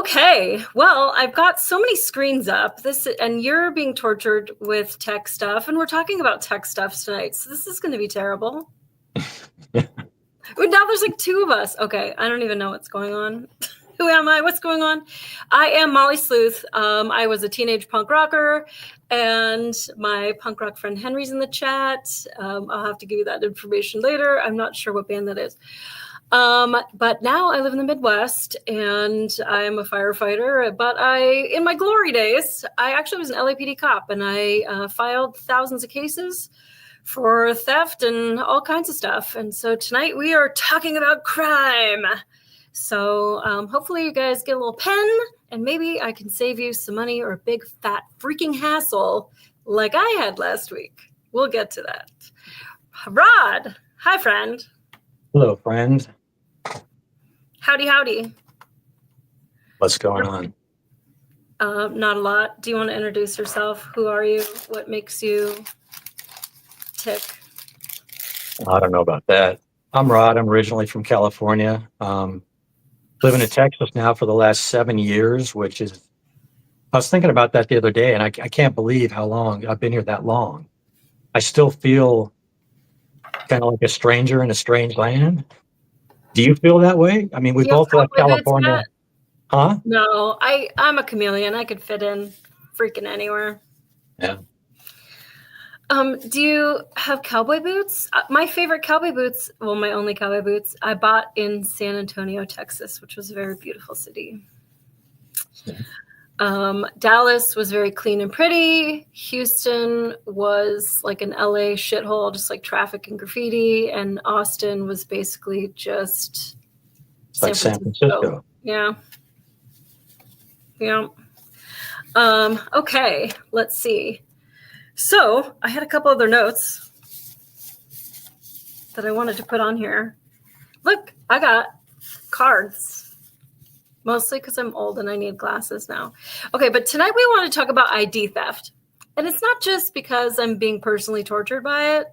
Okay, well, I've got so many screens up. And you're being tortured with tech stuff, and we're talking about tech stuff tonight. So this is going to be terrible. But now there's like two of us. Okay, I don't even know what's going on. Who am I? What's going on? I am Molly Sleuth. I was a teenage punk rocker, and my punk rock friend Henry's in the chat. I'll have to give you that information later. I'm not sure what band that is. But now I live in the Midwest, and I'm a firefighter. But in my glory days, I actually was an LAPD cop, and I filed thousands of cases for theft and all kinds of stuff. And so tonight we are talking about crime. So hopefully you guys get a little pen, and maybe I can save you some money or a big fat freaking hassle like I had last week. We'll get to that. Rod, hi friend. Hello, friend. Howdy, howdy. What's going on? Not a lot. Do you want to introduce yourself? Who are you? What makes you tick? I don't know about that. I'm Rod. I'm originally from California. Living in Texas now for the last 7 years, which is, I was thinking about that the other day, and I can't believe how long I've been here that long. I still feel kind of like a stranger in a strange land. Do you feel that way? I mean, we both left California. Huh? No, I'm a chameleon. I could fit in freaking anywhere. Yeah. Do you have cowboy boots? My favorite cowboy boots, well, my only cowboy boots, I bought in San Antonio, Texas, which was a very beautiful city. Yeah. Dallas was very clean and pretty. Houston was like an LA shithole, just like traffic and graffiti. And Austin was basically just San Francisco. Yeah. Yeah. Okay, let's see. So I had a couple other notes that I wanted to put on here. Look, I got cards, mostly because I'm old and I need glasses now. Okay, but tonight we want to talk about ID theft. And it's not just because I'm being personally tortured by it.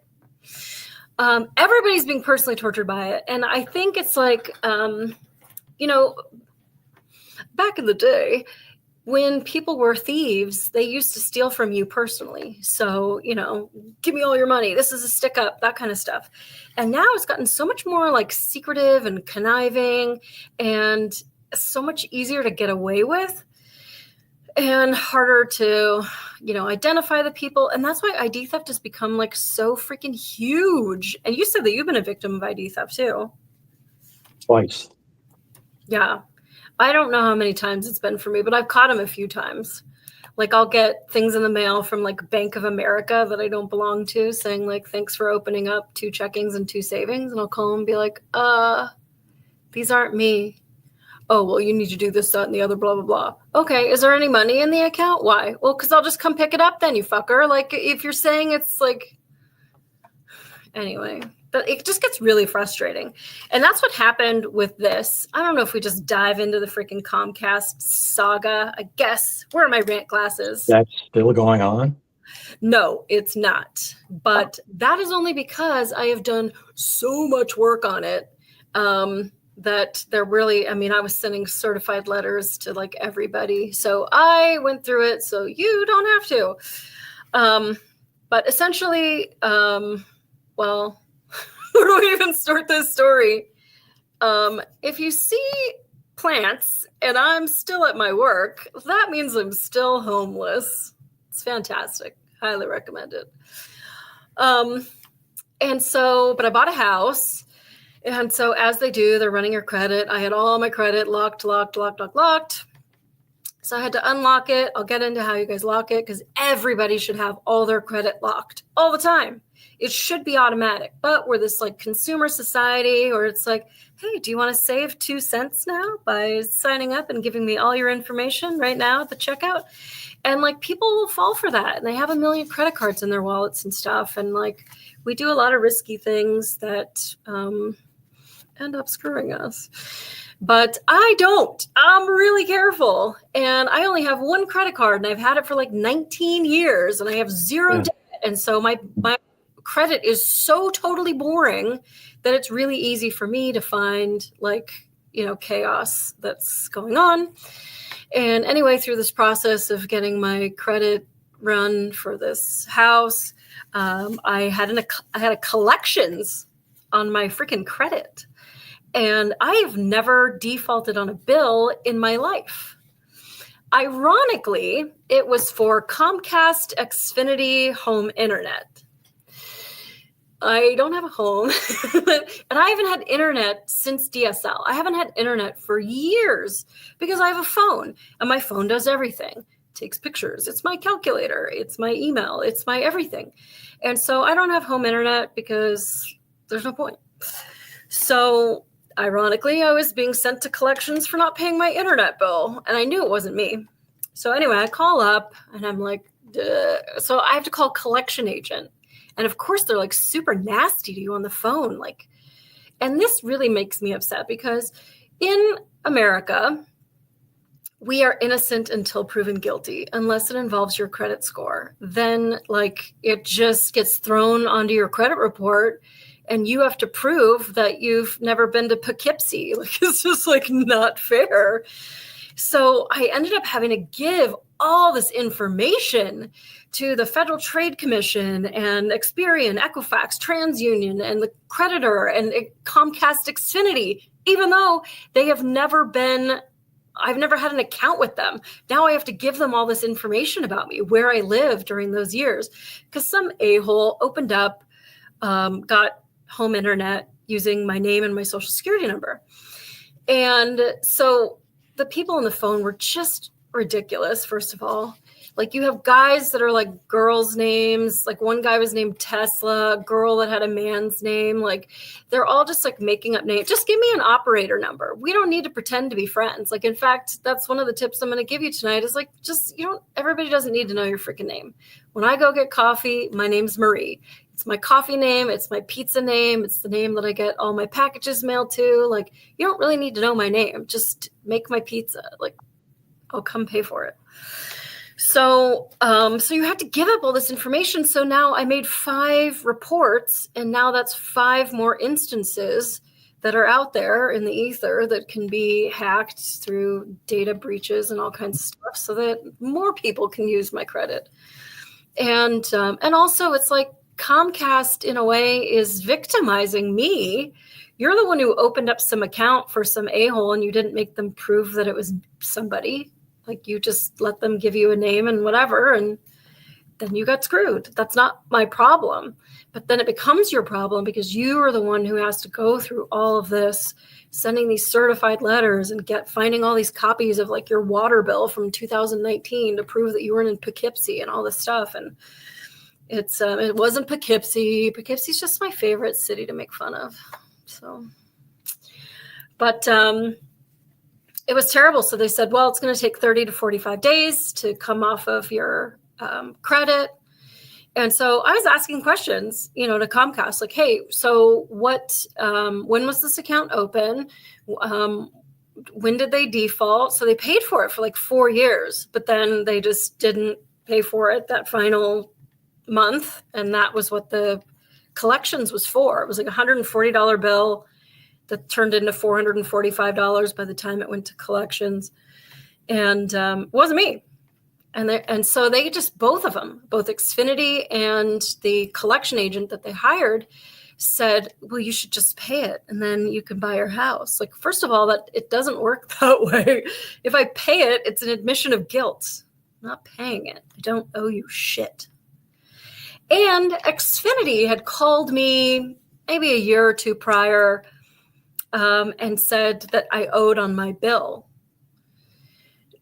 Everybody's being personally tortured by it. And I think it's like, back in the day, when people were thieves, they used to steal from you personally. So, give me all your money. This is a stick up, that kind of stuff. And now it's gotten so much more like secretive and conniving and so much easier to get away with and harder to, identify the people. And that's why ID theft has become like so freaking huge. And you said that you've been a victim of ID theft too. Twice. Yeah. I don't know how many times it's been for me, but I've caught him a few times. Like I'll get things in the mail from like Bank of America that I don't belong to saying like, thanks for opening up 2 checkings and 2 savings. And I'll call them and be like, these aren't me. Oh, well, you need to do this, that, and the other, blah, blah, blah. Okay. Is there any money in the account? Why? Well, because I'll just come pick it up then, you fucker. Like if you're saying it's like, anyway. But it just gets really frustrating. And that's what happened with this. I don't know if we just dive into the freaking Comcast saga, I guess. Where are my rant glasses? That's still going on? No, it's not. But that is only because I have done so much work on it that they're really, I was sending certified letters to like everybody. So I went through it, so you don't have to. But essentially, well, where do we even start this story? If you see plants and I'm still at my work, that means I'm still homeless. It's fantastic. Highly recommend it. But I bought a house. And so as they do, they're running your credit. I had all my credit locked. So I had to unlock it. I'll get into how you guys lock it because everybody should have all their credit locked all the time. It should be automatic, but we're this like consumer society where it's like, hey, do you want to save 2 cents now by signing up and giving me all your information right now at the checkout? And like people will fall for that and they have a million credit cards in their wallets and stuff. And like we do a lot of risky things that end up screwing us. But I don't. I'm really careful. And I only have 1 credit card and I've had it for like 19 years and I have 0 debt. And so my credit is so totally boring that it's really easy for me to find like, chaos that's going on. And anyway, through this process of getting my credit run for this house, I had a collections on my freaking credit. And I have never defaulted on a bill in my life. Ironically, it was for Comcast Xfinity home internet. I don't have a home, and I haven't had internet since DSL. I haven't had internet for years because I have a phone, and my phone does everything. It takes pictures. It's my calculator. It's my email. It's my everything. And so I don't have home internet because there's no point. So ironically, I was being sent to collections for not paying my internet bill, and I knew it wasn't me. So anyway, I call up, and I'm like, duh. So I have to call collection agent. And of course, they're like super nasty to you on the phone. Like, and this really makes me upset because in America, we are innocent until proven guilty, unless it involves your credit score. Then like it just gets thrown onto your credit report. And you have to prove that you've never been to Poughkeepsie. Like, it's just like not fair. So I ended up having to give all this information to the Federal Trade Commission and Experian, Equifax, TransUnion, and the creditor and Comcast Xfinity, even though they have never been, I've never had an account with them. Now I have to give them all this information about me, where I lived during those years, because some a-hole opened up, got home internet using my name and my social security number. And so the people on the phone were just ridiculous, first of all. Like you have guys that are like girls' names. Like one guy was named Tesla, a girl that had a man's name. Like they're all just like making up names. Just give me an operator number. We don't need to pretend to be friends. Like, in fact, that's one of the tips I'm going to give you tonight is like, just, everybody doesn't need to know your freaking name. When I go get coffee, my name's Marie. It's my coffee name. It's my pizza name. It's the name that I get all my packages mailed to. Like, you don't really need to know my name. Just make my pizza. Like, I'll come pay for it. So you have to give up all this information. So now I made 5 reports, and now that's 5 more instances that are out there in the ether that can be hacked through data breaches and all kinds of stuff so that more people can use my credit. And also it's like Comcast in a way is victimizing me. You're the one who opened up some account for some a-hole and you didn't make them prove that it was somebody. Like you just let them give you a name and whatever, and then you got screwed. That's not my problem. But then it becomes your problem because you are the one who has to go through all of this, sending these certified letters and finding all these copies of like your water bill from 2019 to prove that you weren't in Poughkeepsie and all this stuff. And it wasn't Poughkeepsie. Poughkeepsie's just my favorite city to make fun of. So, but it was terrible. So they said, well, it's going to take 30 to 45 days to come off of your credit. And so I was asking questions, to Comcast, like, hey, so what, when was this account open? When did they default? So they paid for it for like 4 years, but then they just didn't pay for it that final month. And that was what the collections was for. It was like a $140 bill that turned into $445 by the time it went to collections. And it wasn't me. And so they just, both of them, both Xfinity and the collection agent that they hired said, well, you should just pay it and then you can buy your house. Like, first of all, that it doesn't work that way. If I pay it, it's an admission of guilt. I'm not paying it. I don't owe you shit. And Xfinity had called me maybe a year or two prior and said that I owed on my bill.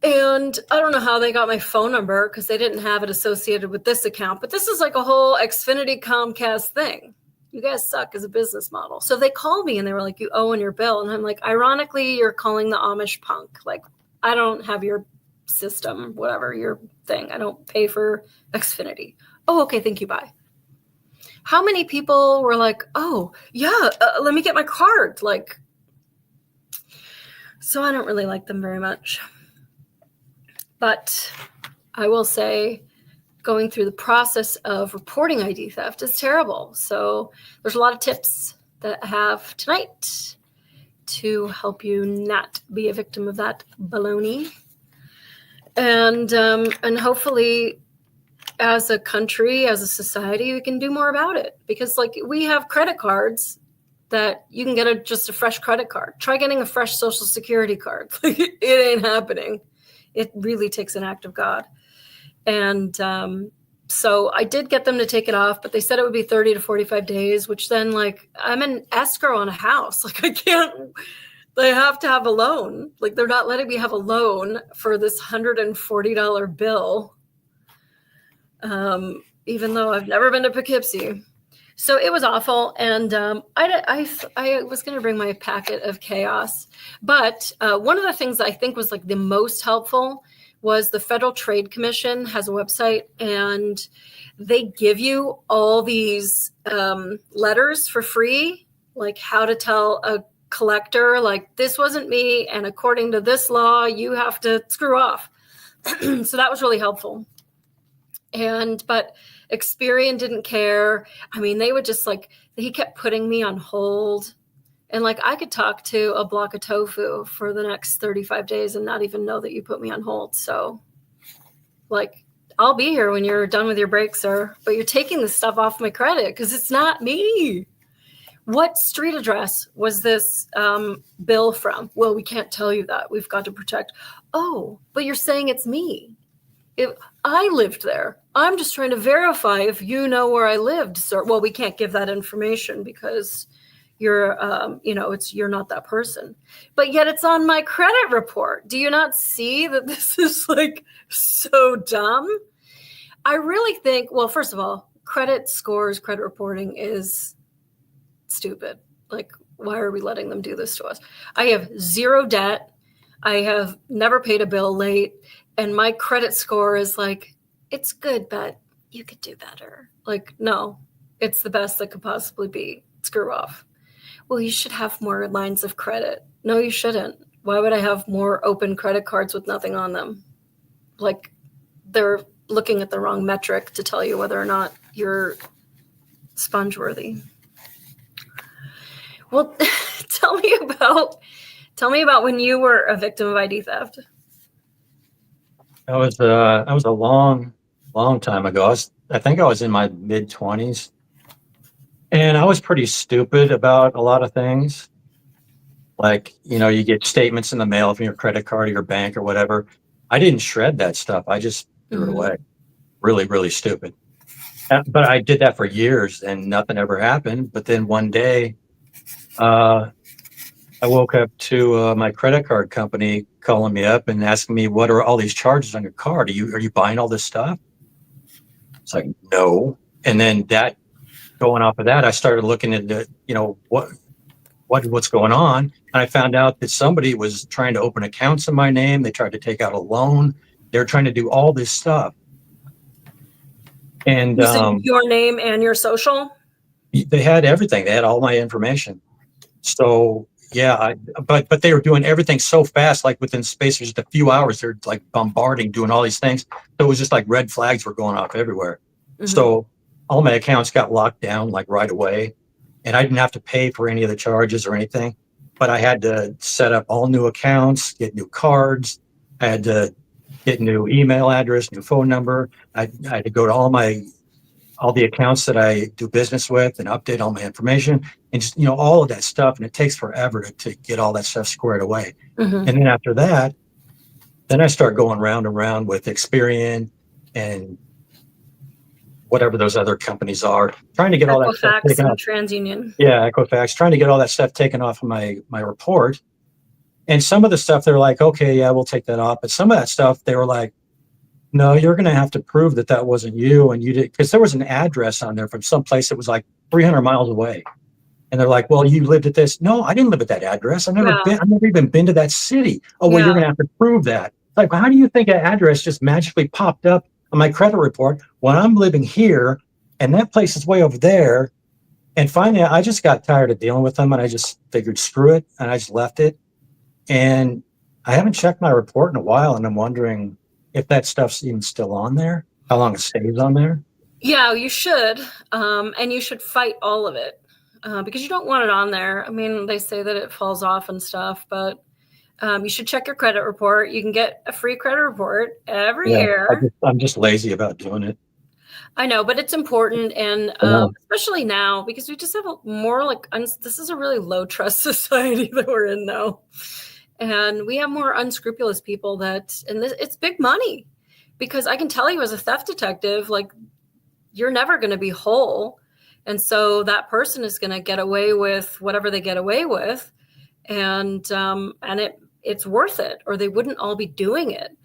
And I don't know how they got my phone number because they didn't have it associated with this account. But this is like a whole Xfinity Comcast thing. You guys suck as a business model. So they called me and they were like, you owe on your bill. And I'm like, ironically, you're calling the Amish punk. Like, I don't have your system, whatever, your thing. I don't pay for Xfinity. Oh, okay, thank you, bye. How many people were like, oh, yeah, let me get my card? Like, so I don't really like them very much. But I will say going through the process of reporting ID theft is terrible. So there's a lot of tips that I have tonight to help you not be a victim of that baloney. And hopefully as a country, as a society, we can do more about it, because like we have credit cards that you can get just a fresh credit card. Try getting a fresh Social Security card. It ain't happening. It really takes an act of God. And so I did get them to take it off, but they said it would be 30 to 45 days, which then like I'm in escrow on a house. Like I can't, they have to have a loan. Like they're not letting me have a loan for this $140 bill. Even though I've never been to Poughkeepsie. So it was awful. And I was going to bring my packet of chaos. But one of the things that I think was like the most helpful was the Federal Trade Commission has a website, and they give you all these letters for free, like how to tell a collector, like this wasn't me, and according to this law, you have to screw off. So that was really helpful. But Experian didn't care. I mean, they would just like, he kept putting me on hold. And like, I could talk to a block of tofu for the next 35 days and not even know that you put me on hold. So like, I'll be here when you're done with your break, sir, but you're taking this stuff off my credit because it's not me. What street address was this bill from? Well, we can't tell you that. We've got to protect. Oh, but you're saying it's me. If I lived there, I'm just trying to verify if you know where I lived, sir. Well, we can't give that information because you're, you're not that person. But yet it's on my credit report. Do you not see that this is like so dumb? I really think, well, first of all, credit scores, credit reporting is stupid. Like, why are we letting them do this to us? I have zero debt. I have never paid a bill late. And my credit score is like, it's good, but you could do better. Like, no, it's the best that could possibly be. Screw off. Well, you should have more lines of credit. No, you shouldn't. Why would I have more open credit cards with nothing on them? Like, they're looking at the wrong metric to tell you whether or not you're sponge worthy. Well, tell me about when you were a victim of ID theft. That was a long time ago. I think I was in my mid-20s, and I was pretty stupid about a lot of things. Like, you get statements in the mail from your credit card or your bank or whatever. I didn't shred that stuff. I just threw it away. Really, really stupid. But I did that for years and nothing ever happened. But then one day, I woke up to my credit card company calling me up and asking me, what are all these charges on your card? Are you buying all this stuff? It's like, no. And then going off of that, I started looking into, what's going on. And I found out that somebody was trying to open accounts in my name. They tried to take out a loan. They're trying to do all this stuff. And your name and your social? They had everything. They had all my information. So yeah, but they were doing everything so fast, like within space of just a few hours, they're like bombarding, doing all these things. So it was just like red flags were going off everywhere. Mm-hmm. So all my accounts got locked down like right away, and I didn't have to pay for any of the charges or anything, but I had to set up all new accounts, get new cards. I had to get new email address, new phone number. I had to go to all the accounts that I do business with and update all my information and just, all of that stuff. And it takes forever to get all that stuff squared away. Mm-hmm. And then after that, then I start going round and round with Experian and whatever those other companies are, trying to get all that stuff taken off. TransUnion. Yeah, Equifax, trying to get all that stuff taken off of my report. And some of the stuff, they're like, okay, yeah, we'll take that off. But some of that stuff, they were like, no, you're going to have to prove that wasn't you. And you did, because there was an address on there from some place that was like 300 miles away. And they're like, well, you lived at this. No, I didn't live at that address. I've never even been to that city. Oh, well, you're going to have to prove that. Like, how do you think an address just magically popped up on my credit report when I'm living here and that place is way over there? And finally, I just got tired of dealing with them and I just figured, screw it. And I just left it. And I haven't checked my report in a while. And I'm wondering if that stuff's even still on there, how long it stays on there. Yeah, you should. And you should fight all of it because you don't want it on there. I mean, they say that it falls off and stuff, but You should check your credit report. You can get a free credit report every Yeah, year. I'm just lazy about doing it. I know, but it's important, and especially now, because we just have more like this is a really low trust society that we're in now, and we have more unscrupulous people it's big money, because I can tell you as a theft detective, like, you're never going to be whole, and so that person is going to get away with whatever they get away with, and it's worth it, or they wouldn't all be doing it.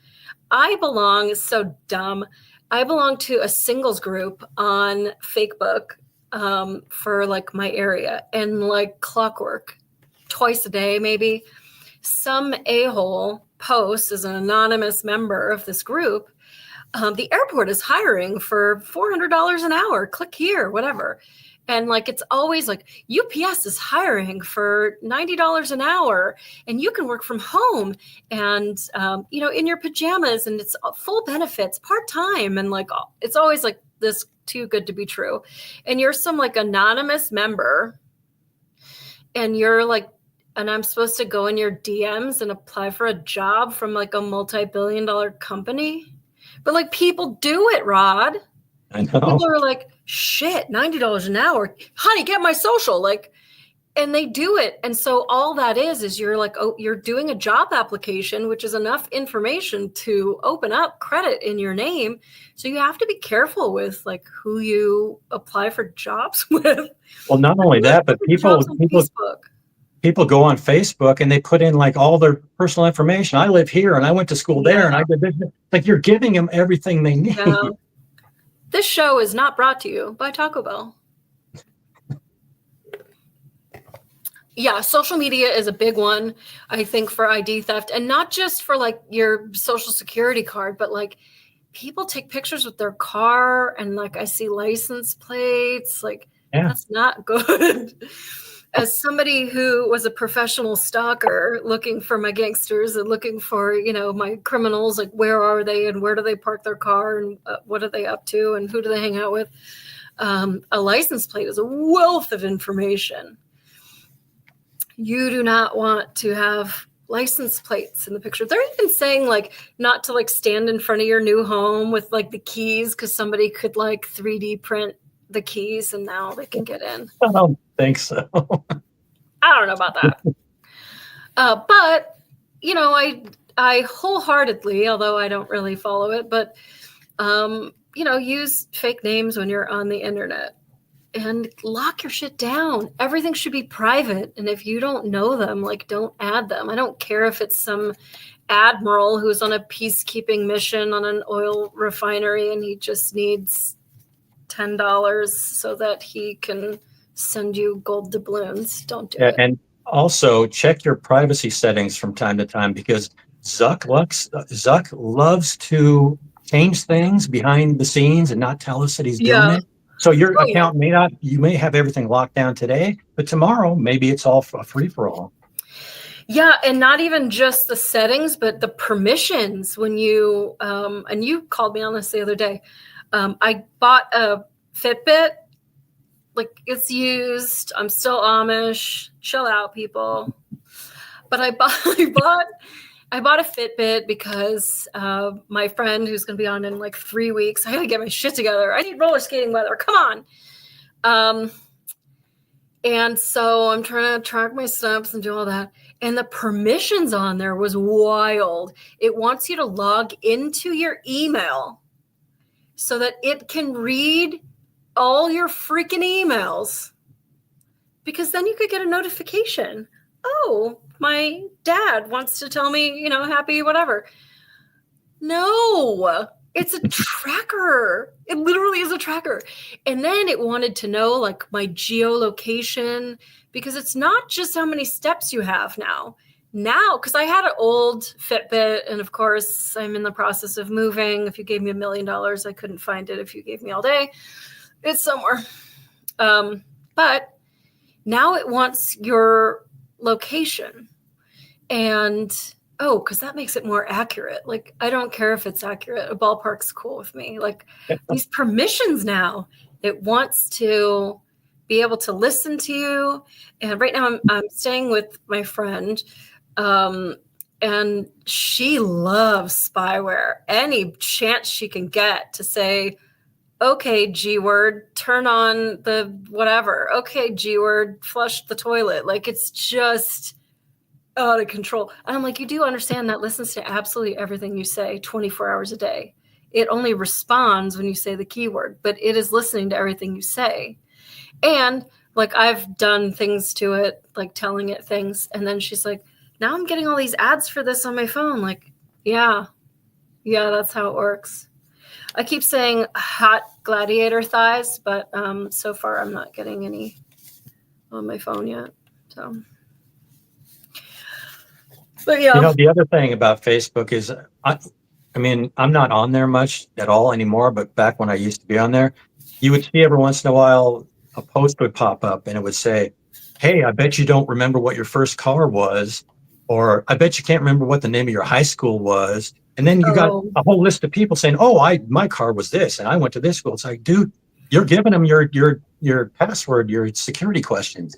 It's so dumb. I belong to a singles group on Facebook for like my area, and like clockwork, twice a day, maybe some a-hole posts as an anonymous member of this group. The airport is hiring for $400 an hour. Click here, whatever. And like, it's always like UPS is hiring for $90 an hour, and you can work from home and, in your pajamas, and it's full benefits, part-time. And like, it's always like this too good to be true. And you're some like anonymous member, and you're like, and I'm supposed to go in your DMs and apply for a job from like a multi-billion-dollar company. But like, people do it, Rod. I know. People are like, shit, $90 an hour. Honey, get my social. Like, and they do it. And so all that is you're like, you're doing a job application, which is enough information to open up credit in your name. So you have to be careful with like who you apply for jobs with. Well, not only that, but people go on Facebook and they put in like all their personal information. I live here and I went to school there and I did this. Like, you're giving them everything they need. Yeah. This show is not brought to you by Taco Bell. Yeah, social media is a big one, I think, for ID theft, and not just for like your social security card, but like people take pictures with their car, and like I see license plates. Like, that's not good. As somebody who was a professional stalker looking for my gangsters and looking for, my criminals, like where are they and where do they park their car and what are they up to and who do they hang out with? A license plate is a wealth of information. You do not want to have license plates in the picture. They're even saying like not to like stand in front of your new home with like the keys, because somebody could like 3D print the keys and now they can get in. I don't think so. I don't know about that. But, I wholeheartedly, although I don't really follow it, but, use fake names when you're on the internet and lock your shit down. Everything should be private. And if you don't know them, like, don't add them. I don't care if it's some admiral who's on a peacekeeping mission on an oil refinery and he just needs $10 so that he can send you gold doubloons. Don't do it. And also check your privacy settings from time to time, because Zuck loves to change things behind the scenes and not tell us that he's doing it. So your account you may have everything locked down today, but tomorrow maybe it's all a free for all. Yeah, and not even just the settings, but the permissions. When you and you called me on this the other day. I bought a Fitbit. Like, it's used. I'm still Amish. Chill out, people. But I bought a Fitbit because my friend who's going to be on in like 3 weeks, I got to get my shit together. I need roller skating weather. Come on. And so I'm trying to track my steps and do all that. And the permissions on there was wild. It wants you to log into your email so that it can read all your freaking emails, because then you could get a notification. Oh, my dad wants to tell me, happy whatever. No, it's a tracker. It literally is a tracker. And then it wanted to know like my geolocation, because it's not just how many steps you have now, because I had an old Fitbit, and of course I'm in the process of moving. If you gave me $1 million, I couldn't find it. If you gave me all day, it's somewhere. But now it wants your location, and because that makes it more accurate. Like, I don't care if it's accurate. A ballpark's cool with me. Like, these permissions now, it wants to be able to listen to you. And right now I'm staying with my friend And she loves spyware. Any chance she can get to say, okay, G word, turn on the whatever. Okay, G word, flush the toilet. Like, it's just out of control. And I'm like, you do understand that listens to absolutely everything you say 24 hours a day. It only responds when you say the keyword, but it is listening to everything you say. And like, I've done things to it, like telling it things. And then she's like, now I'm getting all these ads for this on my phone. Like, yeah, that's how it works. I keep saying hot gladiator thighs, but so far I'm not getting any on my phone yet. So, but yeah. You know, the other thing about Facebook is, I mean, I'm not on there much at all anymore, but back when I used to be on there, you would see every once in a while a post would pop up and it would say, hey, I bet you don't remember what your first car was, or I bet you can't remember what the name of your high school was. And then you got a whole list of people saying, oh, my car was this and I went to this school. It's like, dude, you're giving them your password, your security questions.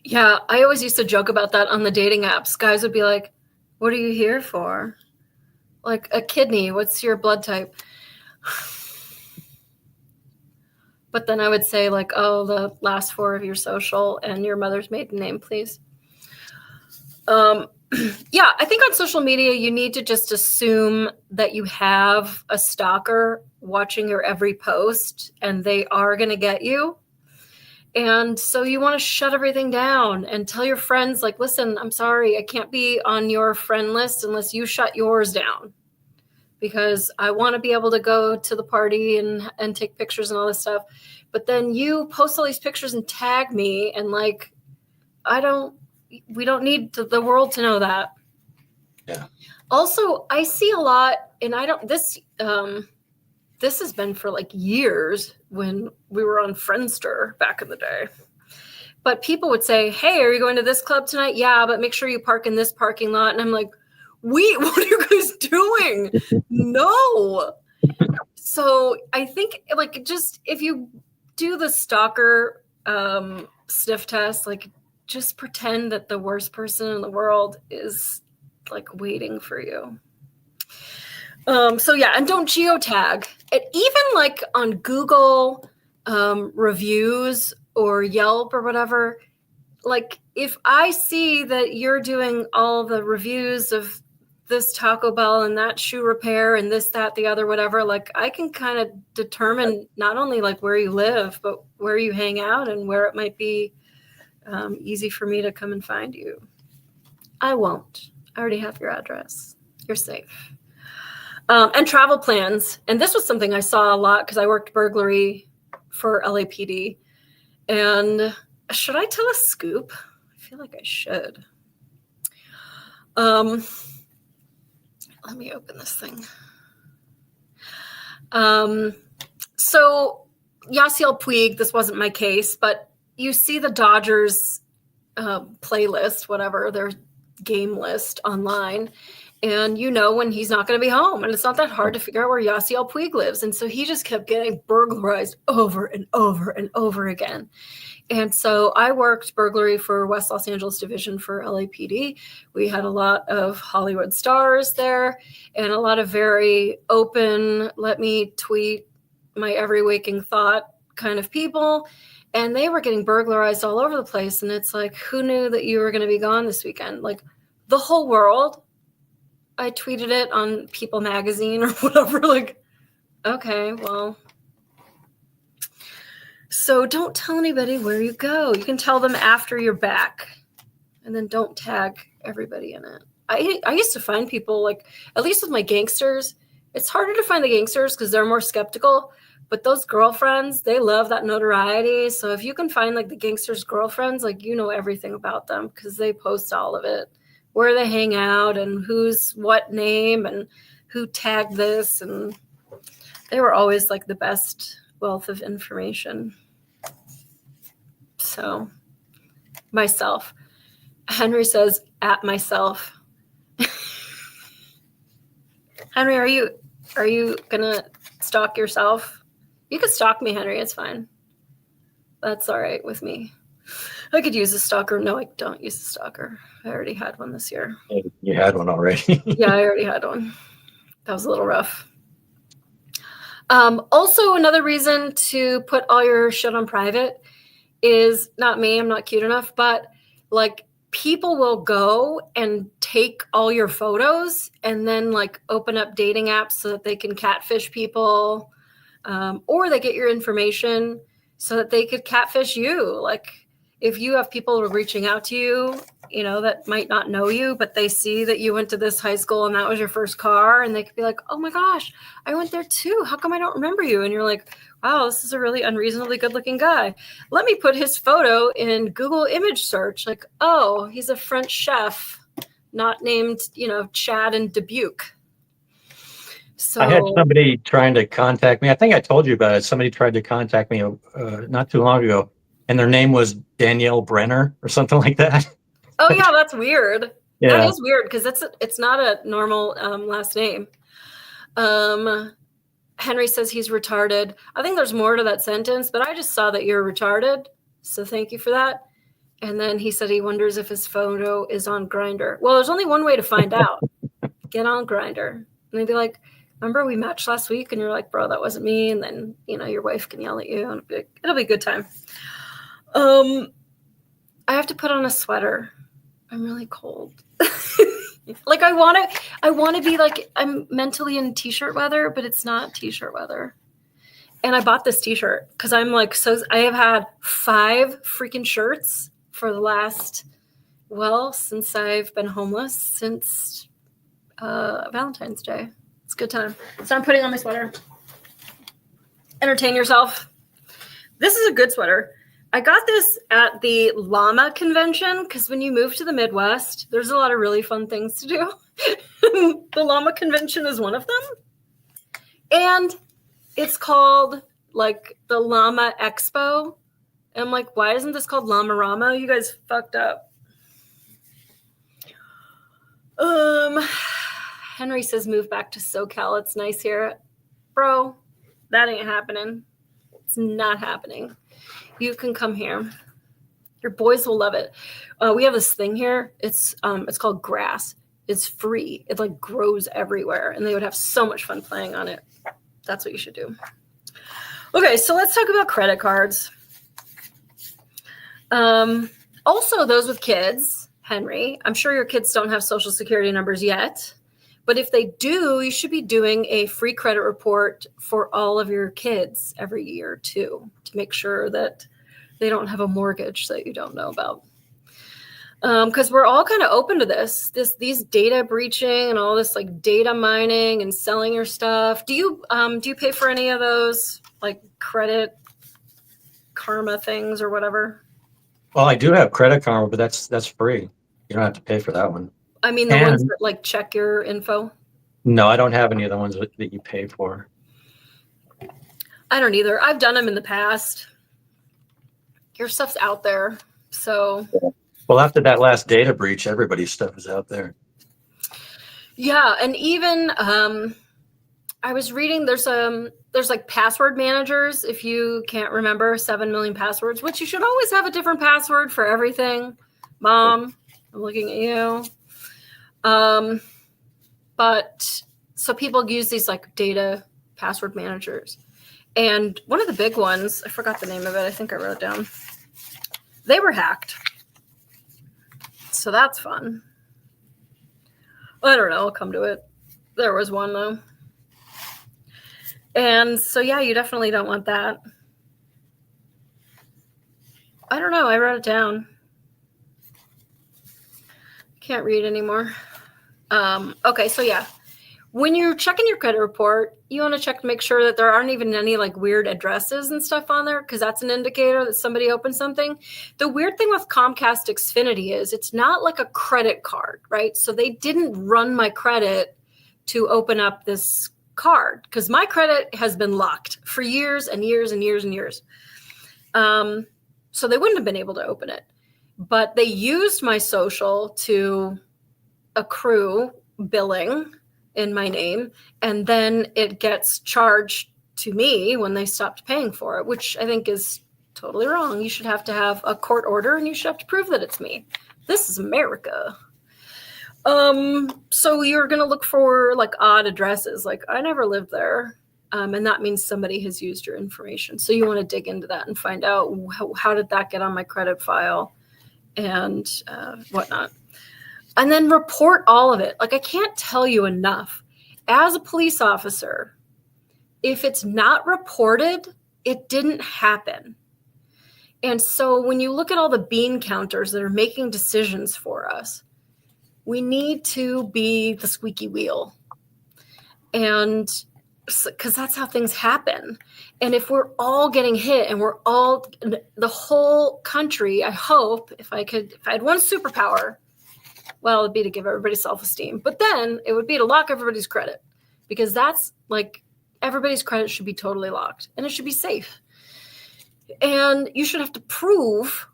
Yeah, I always used to joke about that on the dating apps. Guys would be like, what are you here for? Like, a kidney, what's your blood type? But then I would say, like, oh, the last four of your social and your mother's maiden name, please. Yeah, I think on social media, you need to just assume that you have a stalker watching your every post and they are going to get you. And so you want to shut everything down and tell your friends, like, listen, I'm sorry, I can't be on your friend list unless you shut yours down, because I want to be able to go to the party and take pictures and all this stuff. But then you post all these pictures and tag me, and like, we don't need the world to know that. Yeah. Also, I see a lot, and this has been for like years when we were on Friendster back in the day. But people would say, hey, are you going to this club tonight? Yeah, but make sure you park in this parking lot. And I'm like, what are you guys doing? No. So I think, like, just if you do the stalker sniff test, like, just pretend that the worst person in the world is like waiting for you. So yeah, and don't geotag. And even like on Google reviews or Yelp or whatever, like, if I see that you're doing all the reviews of this Taco Bell and that shoe repair and this, that, the other, whatever, like, I can kind of determine not only like where you live, but where you hang out and where it might be easy for me to come and find you. I won't. I already have your address. You're safe. And travel plans. And this was something I saw a lot because I worked burglary for LAPD. And should I tell a scoop? I feel like I should. Let me open this thing. So Yasiel Puig, this wasn't my case, but you see the Dodgers playlist, whatever, their game list online. And you know when he's not going to be home. And it's not that hard to figure out where Yasiel Puig lives. And so he just kept getting burglarized over and over and over again. And so I worked burglary for West Los Angeles Division for LAPD. We had a lot of Hollywood stars there and a lot of very open, let me tweet my every waking thought kind of people. And they were getting burglarized all over the place. And it's like, who knew that you were going to be gone this weekend? Like, the whole world. I tweeted it on People Magazine or whatever. Like, okay, well. So don't tell anybody where you go. You can tell them after you're back. And then don't tag everybody in it. I used to find people, like, at least with my gangsters, it's harder to find the gangsters because they're more skeptical. But those girlfriends, they love that notoriety. So if you can find, like, the gangsters' girlfriends, like, you know everything about them because they post all of it. Where they hang out and who's what name and who tagged this. And they were always like the best wealth of information. So myself, Henry says at myself. Henry, are you gonna stalk yourself? You can stalk me, Henry. It's fine. That's all right with me. I could use a stalker. No, I don't use a stalker. I already had one this year. You had one already. Yeah, I already had one. That was a little rough. Also, another reason to put all your shit on private is not me. I'm not cute enough, but like people will go and take all your photos and then like open up dating apps so that they can catfish people, or they get your information so that they could catfish you. Like if you have people reaching out to you, you know, that might not know you, but they see that you went to this high school and that was your first car, and they could be like, oh my gosh, I went there too. How come I don't remember you? And you're like, wow, this is a really unreasonably good looking guy. Let me put his photo in Google image search. Like, oh, he's a French chef, not named, you know, Chad and Dubuque. So I had somebody trying to contact me. I think I told you about it. Somebody tried to contact me not too long ago, and their name was Danielle Brenner or something like that. oh yeah, that's weird. Yeah. That is weird because it's not a normal last name. Henry says he's retarded. I think there's more to that sentence, but I just saw that you're retarded. So thank you for that. And then he said he wonders if his photo is on Grindr. Well, there's only one way to find out. Get on Grindr. And they'd be like, remember we matched last week? And you're like, bro, that wasn't me. And then, you know, your wife can yell at you. And it'll be a good time. I have to put on a sweater. I'm really cold. Like I want to be like I'm mentally in t-shirt weather, but it's not t-shirt weather. And I bought this t-shirt because I'm like, so I have had 5 freaking shirts for the last, well, since I've been homeless since Valentine's Day. It's a good time. So I'm putting on my sweater. Entertain yourself. This is a good sweater. I got this at the llama convention because when you move to the Midwest, there's a lot of really fun things to do. The llama convention is one of them. And it's called like the Llama Expo. And I'm like, why isn't this called Llama Rama? You guys fucked up. Henry says move back to SoCal. It's nice here. Bro, that ain't happening. It's not happening. You can come here. Your boys will love it. We have this thing here. It's called grass. It's free. It like grows everywhere, and they would have so much fun playing on it. That's what you should do. Okay, so let's talk about credit cards. Also, those with kids, Henry, I'm sure your kids don't have social security numbers yet, but if they do, you should be doing a free credit report for all of your kids every year too, to make sure that they don't have a mortgage that you don't know about. Because we're all kind of open to these data breaching and all this like data mining and selling your stuff. Do you pay for any of those like credit karma things or whatever? Well, I do have Credit Karma, but that's free. You don't have to pay for that one. I mean, the ones that like check your info. No, I don't have any of the ones that you pay for. I don't either. I've done them in the past. Your stuff's out there, so. Well, after that last data breach, everybody's stuff is out there. Yeah, and even I was reading there's like password managers if you can't remember 7 million passwords, which you should always have a different password for everything. Mom, I'm looking at you. But so people use these like data password managers. And one of the big ones, I forgot the name of it. I think I wrote it down. They were hacked. So that's fun. I don't know. I'll come to it. There was one though. And so, yeah, you definitely don't want that. I don't know. I wrote it down. Can't read anymore. Okay, so yeah. When you're checking your credit report, you want to check to make sure that there aren't even any like weird addresses and stuff on there, because that's an indicator that somebody opened something. The weird thing with Comcast Xfinity is it's not like a credit card, right? So they didn't run my credit to open up this card because my credit has been locked for years and years and years and years. So they wouldn't have been able to open it. But they used my social to accrue billing in my name, and then it gets charged to me when they stopped paying for it, which I think is Totally wrong. You should have to have a court order and you should have to prove that it's me. This is America. So you're going to look for like odd addresses. Like I never lived there. And that means somebody has used your information. So you want to dig into that and find out how did that get on my credit file and whatnot. And then report all of it. Like I can't tell you enough. As a police officer, if it's not reported, it didn't happen. And so when you look at all the bean counters that are making decisions for us, we need to be the squeaky wheel. And because that's how things happen. And if we're all getting hit and we're all, the whole country, I hope, if I had one superpower, well, it'd be to give everybody self-esteem. But then it would be to lock everybody's credit, because that's like everybody's credit should be totally locked and it should be safe. And you should have to prove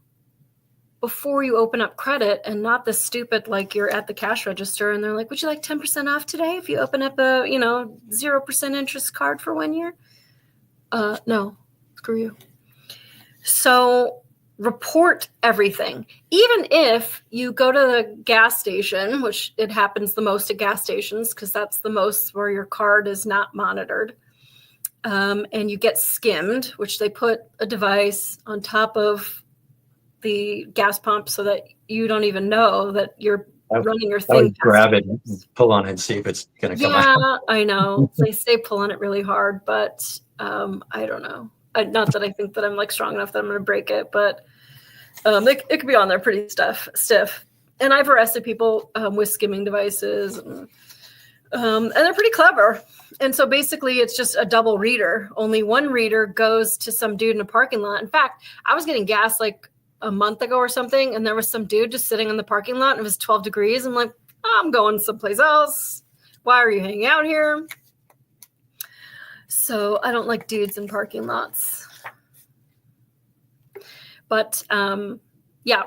before you open up credit, and not the stupid, like you're at the cash register and they're like, would you like 10% off today if you open up a, 0% interest card for 1 year? No, screw you. So report everything. Even if you go to the gas station, which it happens the most at gas stations because that's the most where your card is not monitored. And you get skimmed, which they put a device on top of the gas pump so that you don't even know that you're running your thing. Grab it and pull on it and see if it's going to come out. Yeah, I know. They say pull on it really hard, but I don't know. Not that I think that I'm like strong enough that I'm going to break it, but it could be on there pretty stiff. And I've arrested people with skimming devices, and they're pretty clever. And so basically it's just a double reader. Only one reader goes to some dude in a parking lot. In fact, I was getting gas like a month ago or something, and there was some dude just sitting in the parking lot and it was 12 degrees. I'm like, I'm going someplace else. Why are you hanging out here? So I don't like dudes in parking lots. But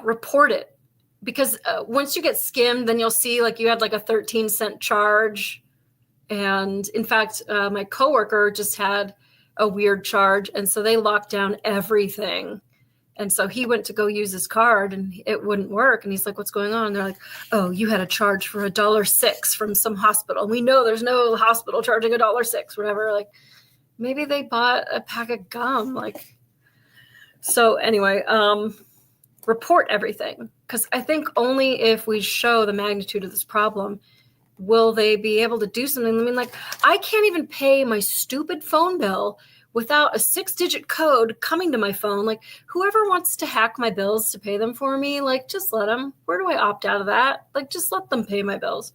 report it. Because once you get skimmed, then you'll see like you had like a 13-cent charge. And in fact, my coworker just had a weird charge. And so they locked down everything. And so he went to go use his card and it wouldn't work. And he's like, what's going on? And they're like, oh, you had a charge for $1.06 from some hospital. We know there's no hospital charging $1.06, whatever. Like maybe they bought a pack of gum. Like, so anyway, report everything. Because I think only if we show the magnitude of this problem will they be able to do something. I mean, like, I can't even pay my stupid phone bill without a 6-digit code coming to my phone. Like, whoever wants to hack my bills to pay them for me, like, just let them. Where do I opt out of that? Like, just let them pay my bills.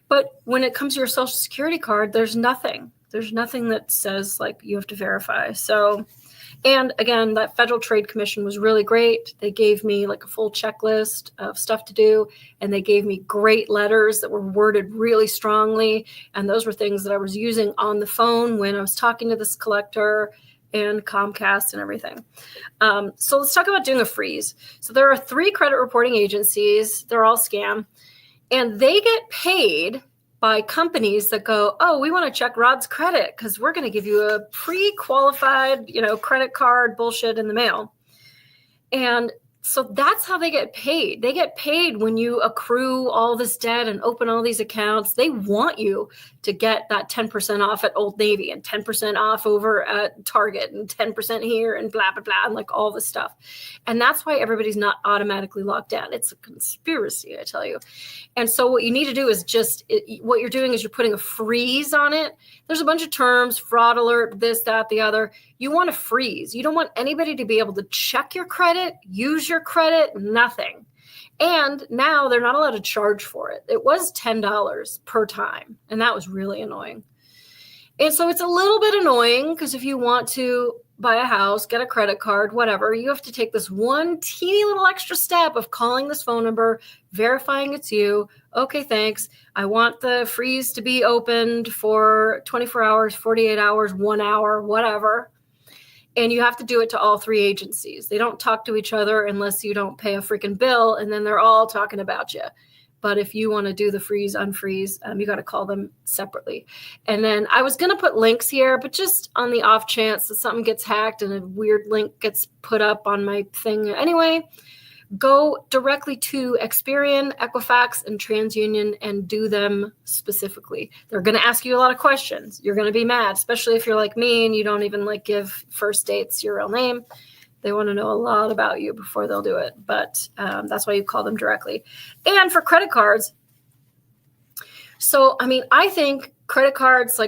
But when it comes to your social security card, there's nothing. There's nothing that says, like, you have to verify. So, and again, that Federal Trade Commission was really great. They gave me like a full checklist of stuff to do, and they gave me great letters that were worded really strongly. And those were things that I was using on the phone when I was talking to this collector and Comcast and everything. So let's talk about doing a freeze. So there are 3 credit reporting agencies. They're all scam, and they get paid by companies that go, oh, we want to check Rod's credit because we're going to give you a pre-qualified, credit card bullshit in the mail. And so that's how they get paid. They get paid when you accrue all this debt and open all these accounts. They want you to get that 10% off at Old Navy and 10% off over at Target and 10% here and blah, blah, blah, and like all this stuff. And that's why everybody's not automatically locked down. It's a conspiracy, I tell you. And so what you need to do is what you're doing is you're putting a freeze on it. There's a bunch of terms, fraud alert, this, that, the other. You want to freeze. You don't want anybody to be able to check your credit, use your credit, nothing. And now they're not allowed to charge for it. It was $10 per time, and that was really annoying. And so it's a little bit annoying because if you want to buy a house, get a credit card, whatever, you have to take this one teeny little extra step of calling this phone number, verifying it's you. Okay, thanks. I want the freeze to be opened for 24 hours, 48 hours, 1 hour, whatever. And you have to do it to all 3 agencies. They don't talk to each other unless you don't pay a freaking bill, and then they're all talking about you. But if you want to do the freeze, unfreeze, you got to call them separately. And then I was going to put links here, but just on the off chance that something gets hacked and a weird link gets put up on my thing anyway, go directly to Experian, Equifax, and TransUnion and do them specifically. They're going to ask you a lot of questions. You're going to be mad, especially if you're like me and you don't even like give first dates your real name. They want to know a lot about you before they'll do it. But that's why you call them directly. And for credit cards, so, I mean, I think credit cards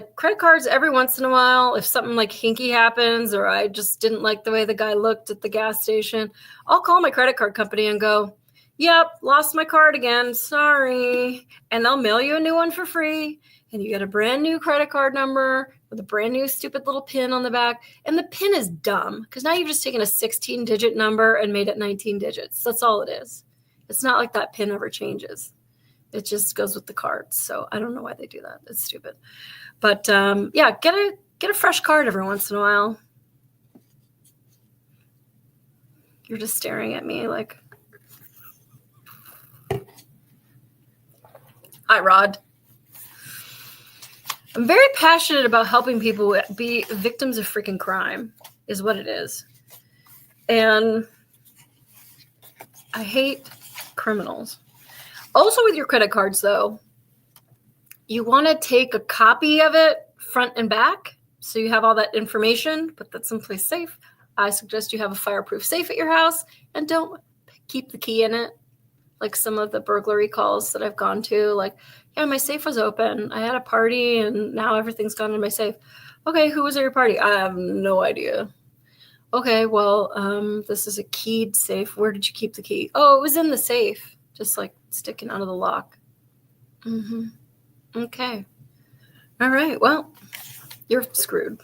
every once in a while, if something like hinky happens or I just didn't like the way the guy looked at the gas station, I'll call my credit card company and go, yep, lost my card again, sorry. And they'll mail you a new one for free. And you get a brand new credit card number with a brand new stupid little pin on the back. And the pin is dumb because now you've just taken a 16-digit number and made it 19 digits. That's all it is. It's not like that pin ever changes. It just goes with the cards. So I don't know why they do that. It's stupid. But yeah, get a fresh card every once in a while. You're just staring at me like, hi, Rod. I'm very passionate about helping people be victims of freaking crime, is what it is. And I hate criminals. Also with your credit cards, though, you want to take a copy of it front and back so you have all that information, put that someplace safe. I suggest you have a fireproof safe at your house and don't keep the key in it. Like some of the burglary calls that I've gone to, like, yeah, my safe was open. I had a party and now everything's gone in my safe. Okay, who was at your party? I have no idea. Okay, well, this is a keyed safe. Where did you keep the key? Oh, it was in the safe, just like sticking out of the lock. Okay. All right, well, you're screwed.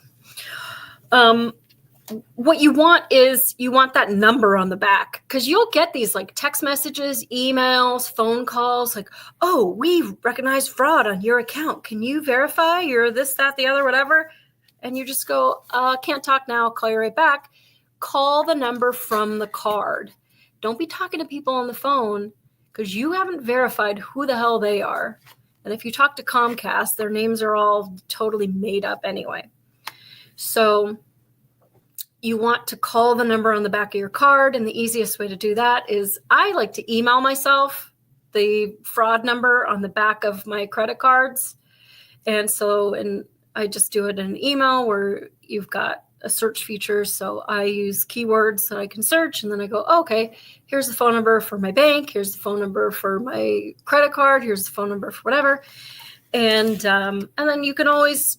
What you want is you want that number on the back because you'll get these like text messages, emails, phone calls like, oh, we recognize fraud on your account. Can you verify you're this, that, the other, whatever? And you just go, can't talk now. I'll call you right back. Call the number from the card. Don't be talking to people on the phone because you haven't verified who the hell they are. And if you talk to Comcast, their names are all totally made up anyway. So you want to call the number on the back of your card. And the easiest way to do that is I like to email myself the fraud number on the back of my credit cards. And I just do it in an email where you've got a search feature. So I use keywords that I can search. And then I go, okay, here's the phone number for my bank. Here's the phone number for my credit card. Here's the phone number for whatever. And then you can always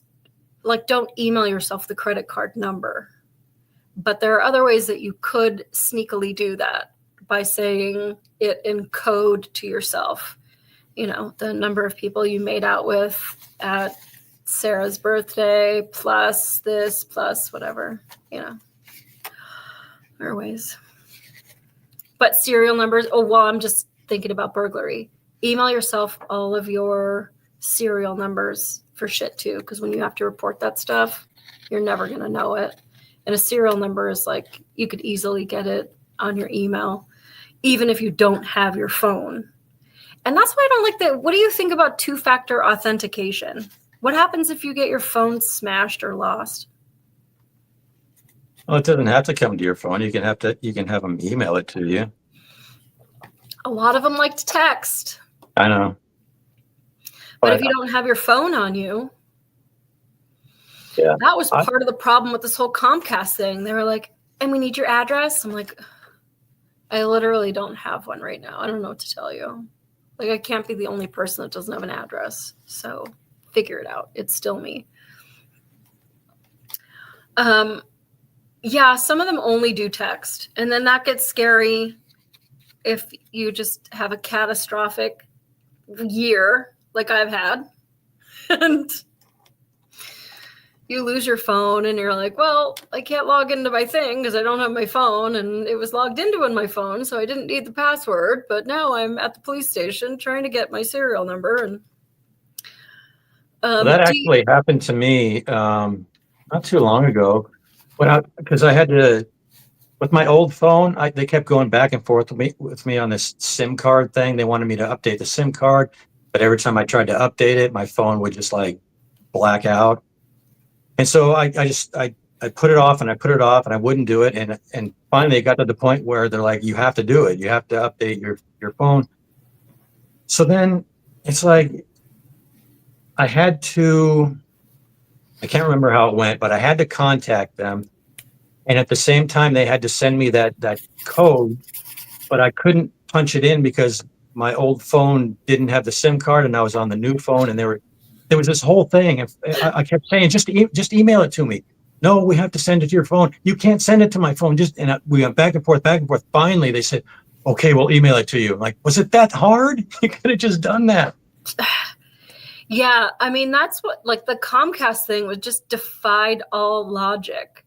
don't email yourself the credit card number. But there are other ways that you could sneakily do that by saying it in code to yourself. You know, the number of people you made out with at Sarah's birthday, plus this, plus whatever, you know. There are ways. But serial numbers, I'm just thinking about burglary. Email yourself all of your serial numbers for shit too, because when you have to report that stuff, you're never going to know it. And a serial number is like, you could easily get it on your email, even if you don't have your phone. And that's why I don't like that. What do you think about two-factor authentication? What happens if you get your phone smashed or lost? Well, it doesn't have to come to your phone. You can have them email it to you. A lot of them like to text. I know. But if you don't have your phone on you, yeah, that was part of the problem with this whole Comcast thing. They were like, and we need your address. I'm like, I literally don't have one right now. I don't know what to tell you. Like, I can't be the only person that doesn't have an address. So figure it out. It's still me. Yeah, some of them only do text. And then that gets scary if you just have a catastrophic year like I've had. And you lose your phone and you're like, well, I can't log into my thing because I don't have my phone and it was logged into on my phone, so I didn't need the password. But now I'm at the police station trying to get my serial number. And that actually happened to me not too long ago because I had to with my old phone, they kept going back and forth with me on this SIM card thing. They wanted me to update the SIM card, but every time I tried to update it, my phone would just like black out. And so I put it off and I put it off and I wouldn't do it. And finally it got to the point where they're like, you have to do it. You have to update your phone. So then it's like I can't remember how it went, but I had to contact them. And at the same time, they had to send me that code, but I couldn't punch it in because my old phone didn't have the SIM card, and I was on the new phone, and there was this whole thing. And I kept saying, just email it to me. No, we have to send it to your phone. You can't send it to my phone. We went back and forth, back and forth. Finally, they said, okay, we'll email it to you. I'm like, was it that hard? You could have just done that. Yeah, I mean, that's what, like, the Comcast thing was just defied all logic.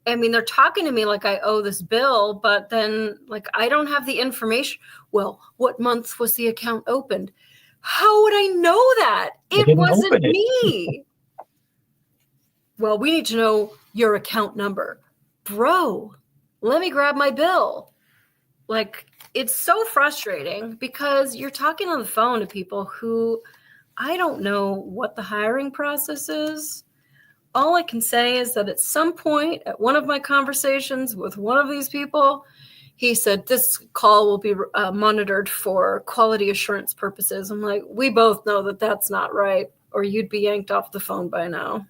I mean, they're talking to me like I owe this bill, but then, like, I don't have the information. Well, what month was the account opened? How would I know that? It wasn't me. Well, we need to know your account number. Bro, let me grab my bill. Like, it's so frustrating because you're talking on the phone to people who, I don't know what the hiring process is. All I can say is that at some point at one of my conversations with one of these people, he said, this call will be monitored for quality assurance purposes. I'm like, we both know that that's not right, or you'd be yanked off the phone by now.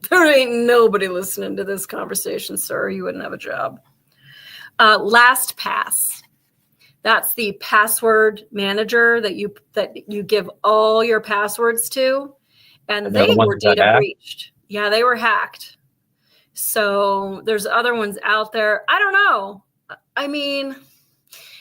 There ain't nobody listening to this conversation, sir. You wouldn't have a job. LastPass. That's the password manager that you give all your passwords to, and they were data breached. Yeah, they were hacked. So there's other ones out there. I don't know. I mean,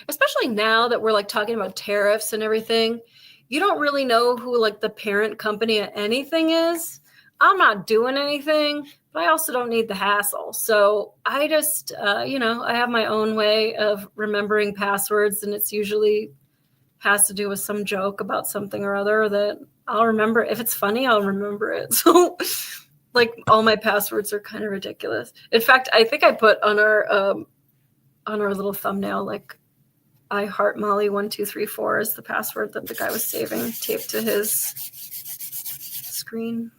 especially now that we're like talking about tariffs and everything, you don't really know who like the parent company of anything is. I'm not doing anything, but I also don't need the hassle. So I just, I have my own way of remembering passwords, and it's usually has to do with some joke about something or other that I'll remember. If it's funny, I'll remember it. So like all my passwords are kind of ridiculous. In fact, I think I put on our little thumbnail, like, I heart Molly 1234 is the password that the guy was saving, taped to his screen.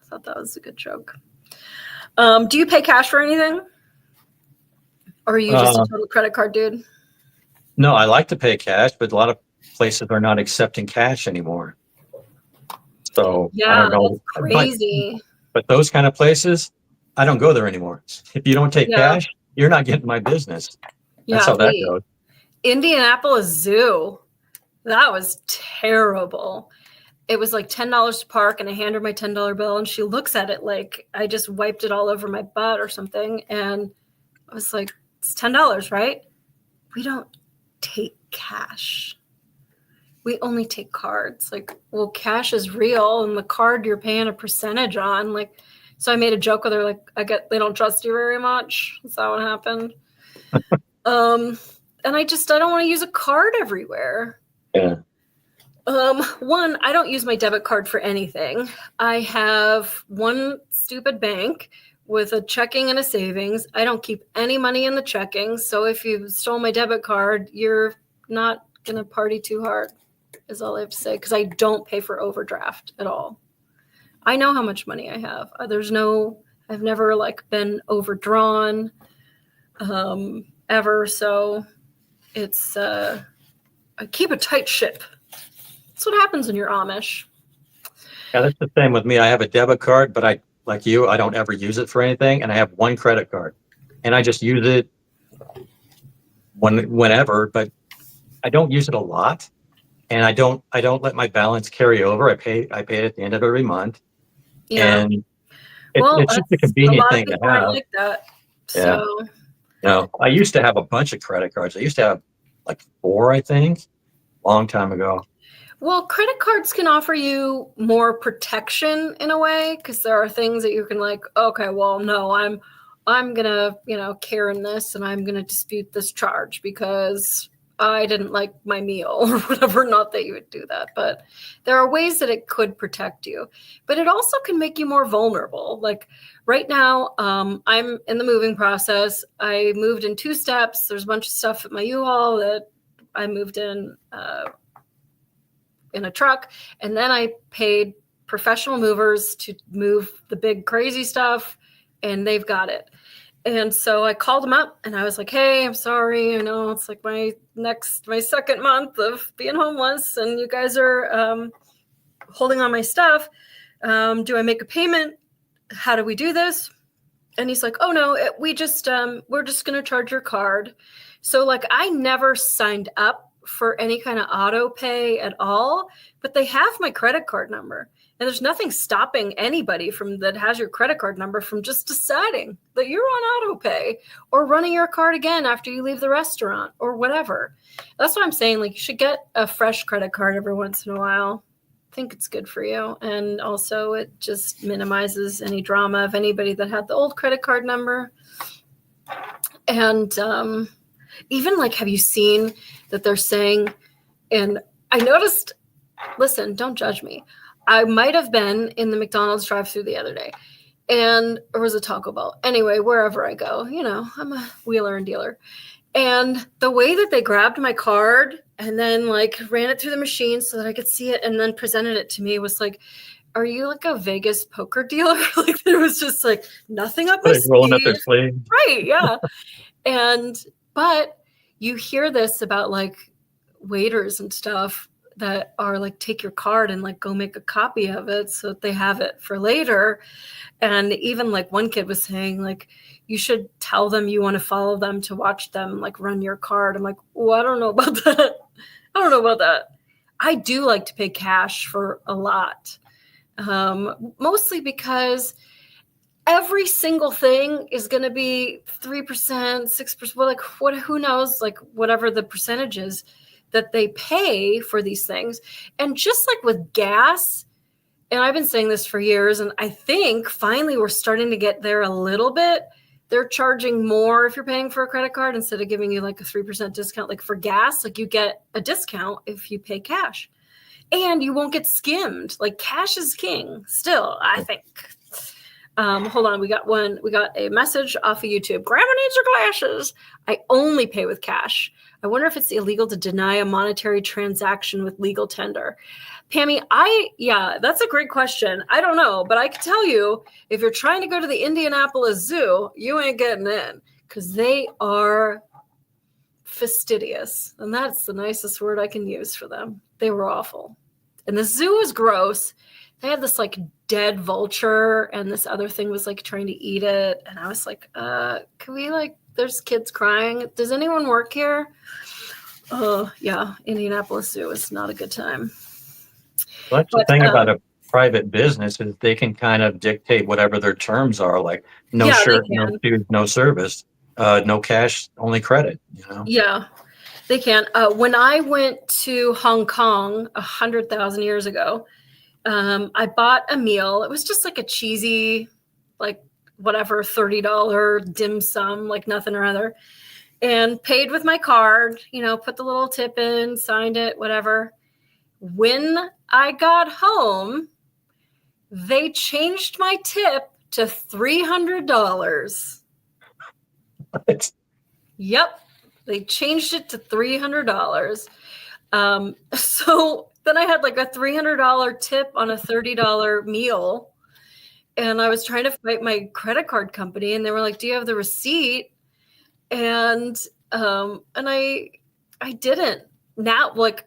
I thought that was a good joke. Do you pay cash for anything? Or are you just a total credit card dude? No, I like to pay cash, but a lot of places are not accepting cash anymore. So yeah, I don't know. That's crazy. But those kind of places, I don't go there anymore. If you don't take cash, you're not getting my business. That's how that goes. Indianapolis Zoo, that was terrible. It was like $10 to park, and I hand her my $10 bill, and she looks at it like I just wiped it all over my butt or something. And I was like, it's $10, right? We don't take cash. We only take cards. Like, well, cash is real, and the card you're paying a percentage on. Like, so I made a joke with her, like, they don't trust you very much. Is that what happened? And I don't want to use a card everywhere. Yeah. One, I don't use my debit card for anything. I have one stupid bank with a checking and a savings. I don't keep any money in the checking. So if you stole my debit card, you're not going to party too hard, is all I have to say, because I don't pay for overdraft at all. I know how much money I have. I've never like been overdrawn ever. So it's, I keep a tight ship. That's what happens when you're Amish. Yeah, that's the same with me. I have a debit card, but I don't ever use it for anything. And I have one credit card, and I just use it whenever, but I don't use it a lot. And I don't let my balance carry over. I pay it at the end of every month. Yeah. And it's just a convenient thing to have. Like that. Yeah. So. No, I used to have a bunch of credit cards. I used to have like 4, I think, long time ago. Well, credit cards can offer you more protection in a way, because there are things that you can like, okay, well, no, I'm gonna, Karen this, and I'm gonna dispute this charge because I didn't like my meal or whatever. Not that you would do that, but there are ways that it could protect you. But it also can make you more vulnerable. Like right now, I'm in the moving process. I moved in 2 steps. There's a bunch of stuff at my U-Haul that I moved in a truck, and then I paid professional movers to move the big crazy stuff, and they've got it. And so I called them up and I was like, hey, I'm sorry. I know it's like my second month of being homeless and you guys are holding on my stuff. Do I make a payment? How do we do this? And he's like, oh no, we're just going to charge your card. So like I never signed up for any kind of auto pay at all, but they have my credit card number. And there's nothing stopping anybody that has your credit card number from just deciding that you're on auto pay or running your card again after you leave the restaurant or whatever. That's what I'm saying. Like you should get a fresh credit card every once in a while. I think it's good for you. And also it just minimizes any drama of anybody that had the old credit card number. And even like, have you seen that they're saying, and I noticed, listen, don't judge me. I might have been in the McDonald's drive-thru the other day, or was it Taco Bell? Anyway, wherever I go, I'm a wheeler and dealer. And the way that they grabbed my card and then like ran it through the machine so that I could see it and then presented it to me was like, are you like a Vegas poker dealer? Like there was just like nothing up my sleeve. Rolling up their sleeve. Right, yeah. But you hear this about like waiters and stuff that are like, take your card and like go make a copy of it so that they have it for later. And even like one kid was saying like, you should tell them you want to follow them to watch them like run your card. I'm like, oh, I don't know about that. I don't know about that. I do like to pay cash for a lot. Mostly because every single thing is going to be 3%, 6%, well, like who knows, like whatever the percentage is that they pay for these things. And just like with gas, and I've been saying this for years, and I think finally we're starting to get there a little bit. They're charging more if you're paying for a credit card instead of giving you like a 3% discount. Like for gas, like you get a discount if you pay cash. And you won't get skimmed. Like cash is king still, I think. Hold on, we got a message off of YouTube. Grandma needs her glasses. I only pay with cash. I wonder if it's illegal to deny a monetary transaction with legal tender. Pammy, that's a great question. I don't know, but I can tell you, if you're trying to go to the Indianapolis Zoo, you ain't getting in because they are fastidious. And that's the nicest word I can use for them. They were awful. And the zoo was gross. They had this like dead vulture and this other thing was like trying to eat it. And I was like, can we like, there's kids crying. Does anyone work here? Oh yeah. Indianapolis Zoo is not a good time. Well, that's the thing about a private business is they can kind of dictate whatever their terms are, like no shirt, no shoes, no service, no cash, only credit, Yeah, they can. When I went to Hong Kong 100,000 years ago, I bought a meal. It was just like a cheesy, like whatever, $30 dim sum, like nothing or other, and paid with my card, put the little tip in, signed it, whatever. When I got home, they changed my tip to $300. What? Yep. They changed it to $300. So then I had like a $300 tip on a $30 meal. And I was trying to fight my credit card company. And they were like, do you have the receipt? And I didn't. Now, like,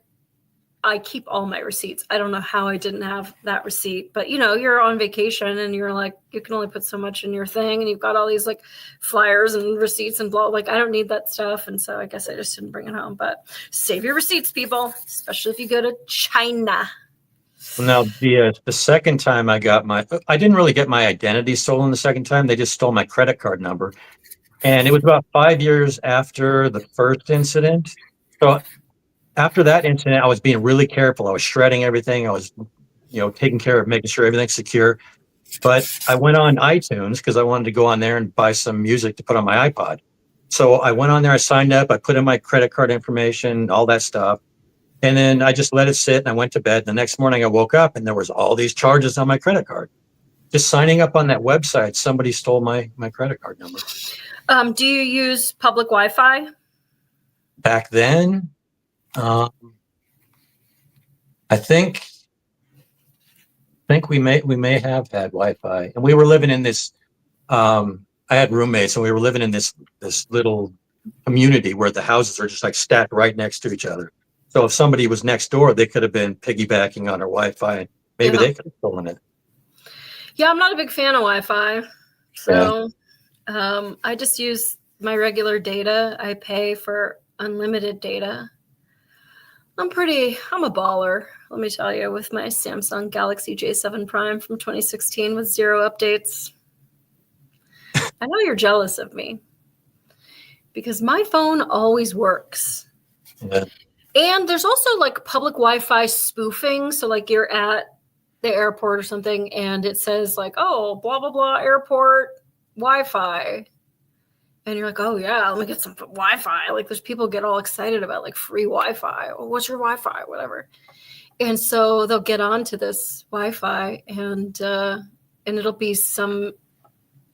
I keep all my receipts. I don't know how I didn't have that receipt, but you're on vacation and you're like, you can only put so much in your thing. And you've got all these like flyers and receipts and blah, like I don't need that stuff. And so I guess I just didn't bring it home, but save your receipts, people, especially if you go to China. Now, the second time I didn't really get my identity stolen the second time. They just stole my credit card number. And it was about 5 years after the first incident. So after that incident, I was being really careful. I was shredding everything. I was, taking care of making sure everything's secure. But I went on iTunes because I wanted to go on there and buy some music to put on my iPod. So I went on there, I signed up, I put in my credit card information, all that stuff. And then I just let it sit and I went to bed. The next morning I woke up and there was all these charges on my credit card. Just signing up on that website, somebody stole my credit card number. Do you use public Wi-Fi? Back then, I think we may have had Wi-Fi, and we were living in this. I had roommates, and we were living in this little community where the houses are just like stacked right next to each other. So if somebody was next door, they could have been piggybacking on our Wi-Fi. Maybe they could have stolen it. Yeah, I'm not a big fan of Wi-Fi, so I just use my regular data. I pay for unlimited data. I'm a baller, let me tell you, with my Samsung Galaxy J7 Prime from 2016 with 0 updates. I know you're jealous of me because my phone always works. Yeah. And there's also like public Wi-Fi spoofing. So like you're at the airport or something and it says like, oh, blah, blah, blah, airport Wi-Fi. And you're like, oh yeah, let me get some Wi-Fi. Like there's people get all excited about like free Wi-Fi. Oh, what's your Wi-Fi? Whatever. And so they'll get onto this Wi-Fi and it'll be some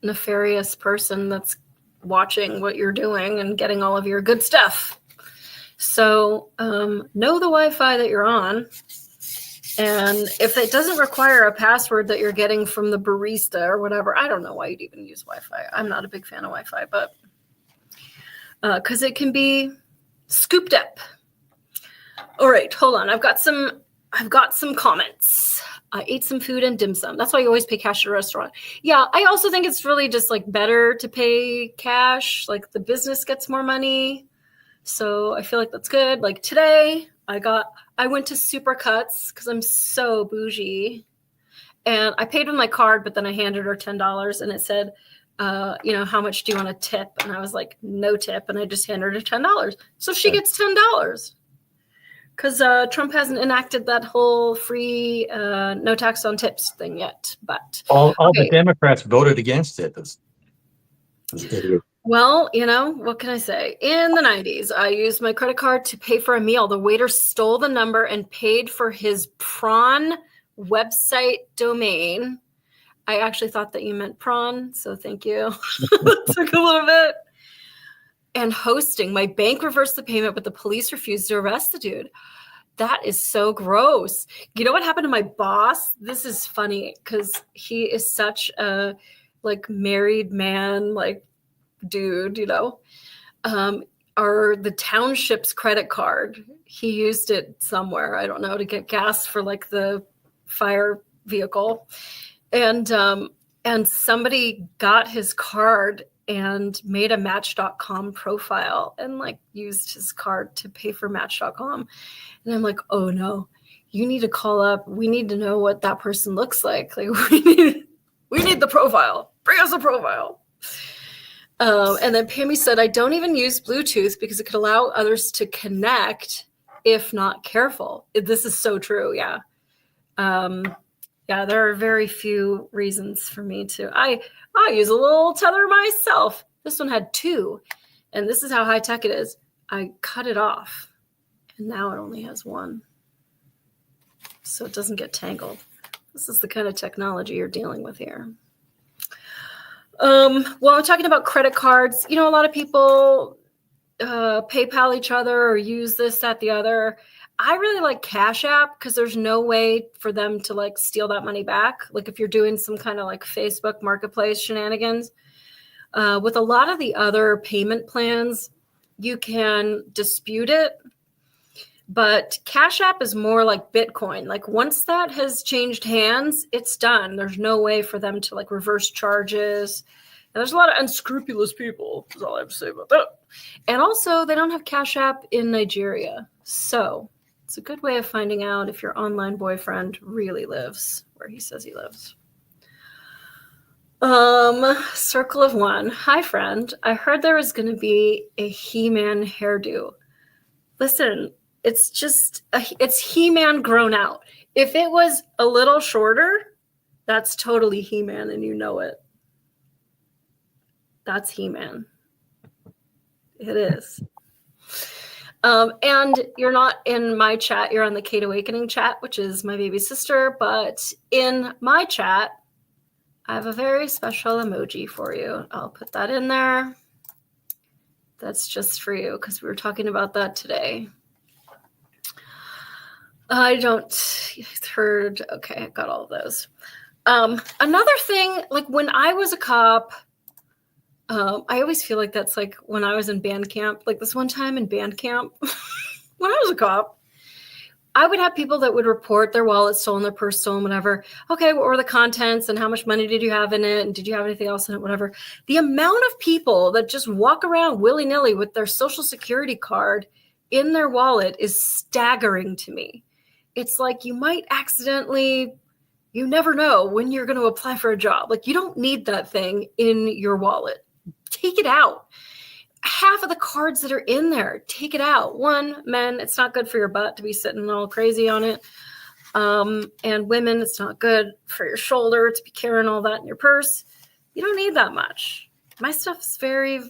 nefarious person that's watching what you're doing and getting all of your good stuff. So know the Wi-Fi that you're on. And if it doesn't require a password that you're getting from the barista or whatever, I don't know why you'd even use Wi-Fi. I'm not a big fan of Wi-Fi, but because it can be scooped up. All right, hold on. I've got some comments. I ate some food and dim sum. That's why you always pay cash at a restaurant. Yeah, I also think it's really just like better to pay cash. Like the business gets more money. So I feel like that's good. Like today I went to Supercuts because I'm so bougie. And I paid with my card, but then I handed her $10 and it said, how much do you want to tip? And I was like, no tip. And I just handed her $10. So she gets $10. Because Trump hasn't enacted that whole free no tax on tips thing yet. But all the Democrats voted against it. Those idiots. Well, what can I say? In the 90s, I used my credit card to pay for a meal. The waiter stole the number and paid for his prawn website domain. I actually thought that you meant prawn, so thank you. It took a little bit. And hosting. My bank reversed the payment, but the police refused to arrest the dude. That is so gross. You know what happened to my boss? This is funny because he is such a married man, dude, the township's credit card. He used it somewhere, I don't know, to get gas for the fire vehicle. And somebody got his card and made a Match.com profile and used his card to pay for Match.com. And I'm like, oh no, you need to call up. We need to know what that person looks like. We need the profile. Bring us a profile. And then Pammy said, I don't even use Bluetooth because it could allow others to connect if not careful. This is so true. Yeah. There are very few reasons for me to. I use a little tether myself. This one had 2, and this is how high tech it is. I cut it off, and now it only has 1, so it doesn't get tangled. This is the kind of technology you're dealing with here. Well, I'm talking about credit cards. A lot of people PayPal each other or use this, that, the other. I really like Cash App because there's no way for them to steal that money back. If you're doing some kind of Facebook marketplace shenanigans. With a lot of the other payment plans, you can dispute it. But Cash App is more like Bitcoin. Once that has changed hands, it's done. There's no way for them to reverse charges. And there's a lot of unscrupulous people, is all I have to say about that. And also, they don't have Cash App in Nigeria. So it's a good way of finding out if your online boyfriend really lives where he says he lives. Circle of One. Hi, friend. I heard there was going to be a He-Man hairdo. Listen, it's He-Man grown out. If it was a little shorter, that's totally He-Man and you know it. That's He-Man. It is. And you're not in my chat. You're on the Kate Awakening chat, which is my baby sister. But in my chat, I have a very special emoji for you. I'll put that in there. That's just for you because we were talking about that today. Okay, I got all of those. Another thing, like when I was a cop, I always feel like that's like when I was in band camp, like this one time in band camp, when I was a cop, I would have people that would report their wallet stolen, their purse stolen, whatever. Okay, what were the contents and how much money did you have in it? And did you have anything else in it? Whatever. The amount of people that just walk around willy-nilly with their social security card in their wallet is staggering to me. It's like you might accidentally, you never know when you're going to apply for a job. Like you don't need that thing in your wallet. Take it out. Half of the cards that are in there, take it out. One, men, it's not good for your butt to be sitting all crazy on it. And women, it's not good for your shoulder to be carrying all that in your purse. You don't need that much. My stuff's very,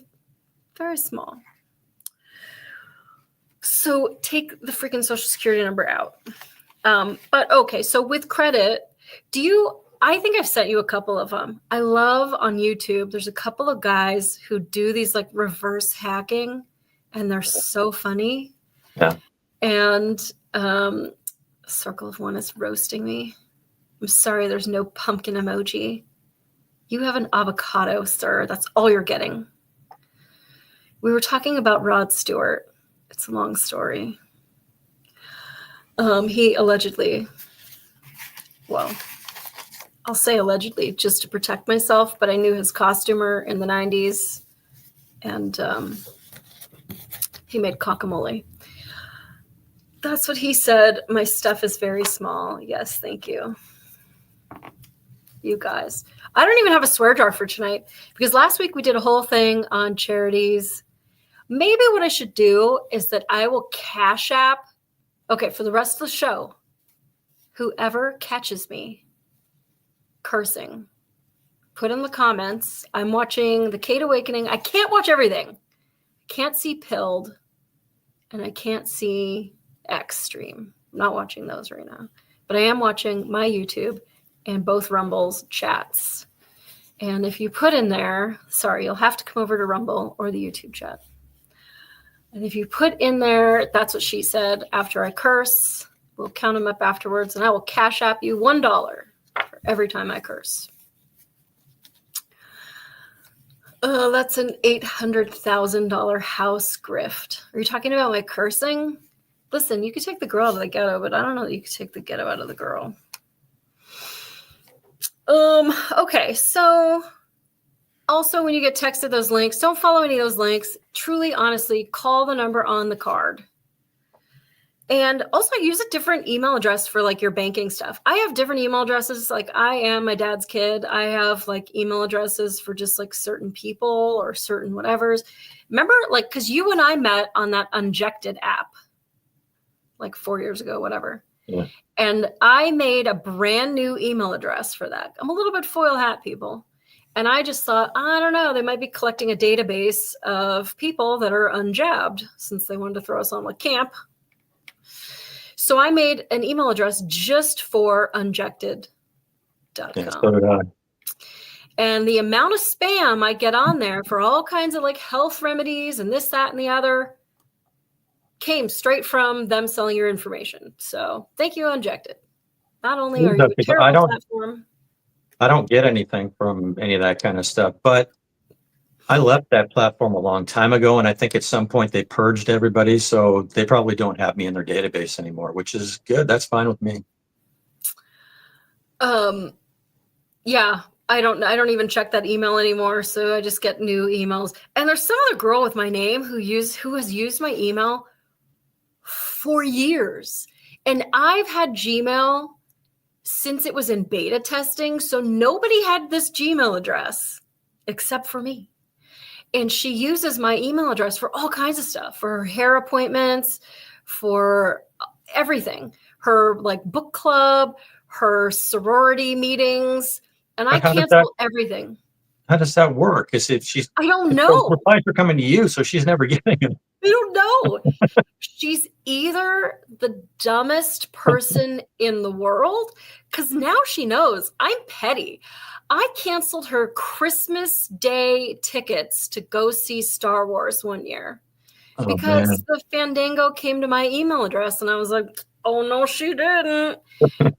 very small. So take the freaking social security number out. But okay, so with credit, I think I've sent you a couple of them. I love on YouTube, there's a couple of guys who do these like reverse hacking and they're so funny. Yeah. And Circle of One is roasting me. I'm sorry, there's no pumpkin emoji. You have an avocado, sir. That's all you're getting. We were talking about Rod Stewart. It's a long story. He allegedly, well, I'll say allegedly just to protect myself, but I knew his costumer in the 90s and he made guacamole. That's what he said. My stuff is very small. Yes, thank you. You guys. I don't even have a swear jar for tonight because last week we did a whole thing on charities. Maybe what I should do is that I will Cash App. Okay, for the rest of the show, whoever catches me cursing, put in the comments. I'm watching the Kate Awakening. I can't watch everything. I can't see Pilled and I can't see X Stream. I'm not watching those right now. But I am watching my YouTube and both Rumble's chats. And if you put in there, sorry, you'll have to come over to Rumble or the YouTube chat. And if you put in there, that's what she said, after I curse, we'll count them up afterwards, and I will Cash App you $1 for every time I curse. That's an $800,000 house grift. Are you talking about my cursing? Listen, you could take the girl out of the ghetto, but I don't know that you could take the ghetto out of the girl. Okay, so also when you get texted those links, don't follow any of those links. Truly, honestly, call the number on the card. And also use a different email address for like your banking stuff. I have different email addresses. Like I am my dad's kid. I have like email addresses for just like certain people or certain whatevers. Remember, like, because you and I met on that Unjected app like 4 years ago, whatever. Yeah. And I made a brand new email address for that. I'm a little bit foil hat, people. And I just thought, I don't know, they might be collecting a database of people that are unjabbed since they wanted to throw us on like camp. So I made an email address just for unjected.com. Yeah, so did I. And the amount of spam I get on there for all kinds of like health remedies and this, that, and the other came straight from them selling your information. So thank you, Unjected. Not only are you a terrible platform. I don't get anything from any of that kind of stuff, but I left that platform a long time ago, and I think at some point they purged everybody, so they probably don't have me in their database anymore, which is good. That's fine with me. Yeah, I don't even check that email anymore, so I just get new emails. And there's some other girl with my name who has used my email for years. And I've had Gmail since it was in beta testing, so nobody had this Gmail address except for me. And she uses my email address for all kinds of stuff, for her hair appointments, for everything, her like book club, her sorority meetings, and I cancel everything. How does that work? Is it she's I don't those know. replies are coming to you, so she's never getting them. I don't know. She's either the dumbest person in the world, because now she knows I'm petty. I canceled her Christmas Day tickets to go see Star Wars one year Oh, because man. the Fandango came to my email address, and I was like, oh, no, she didn't.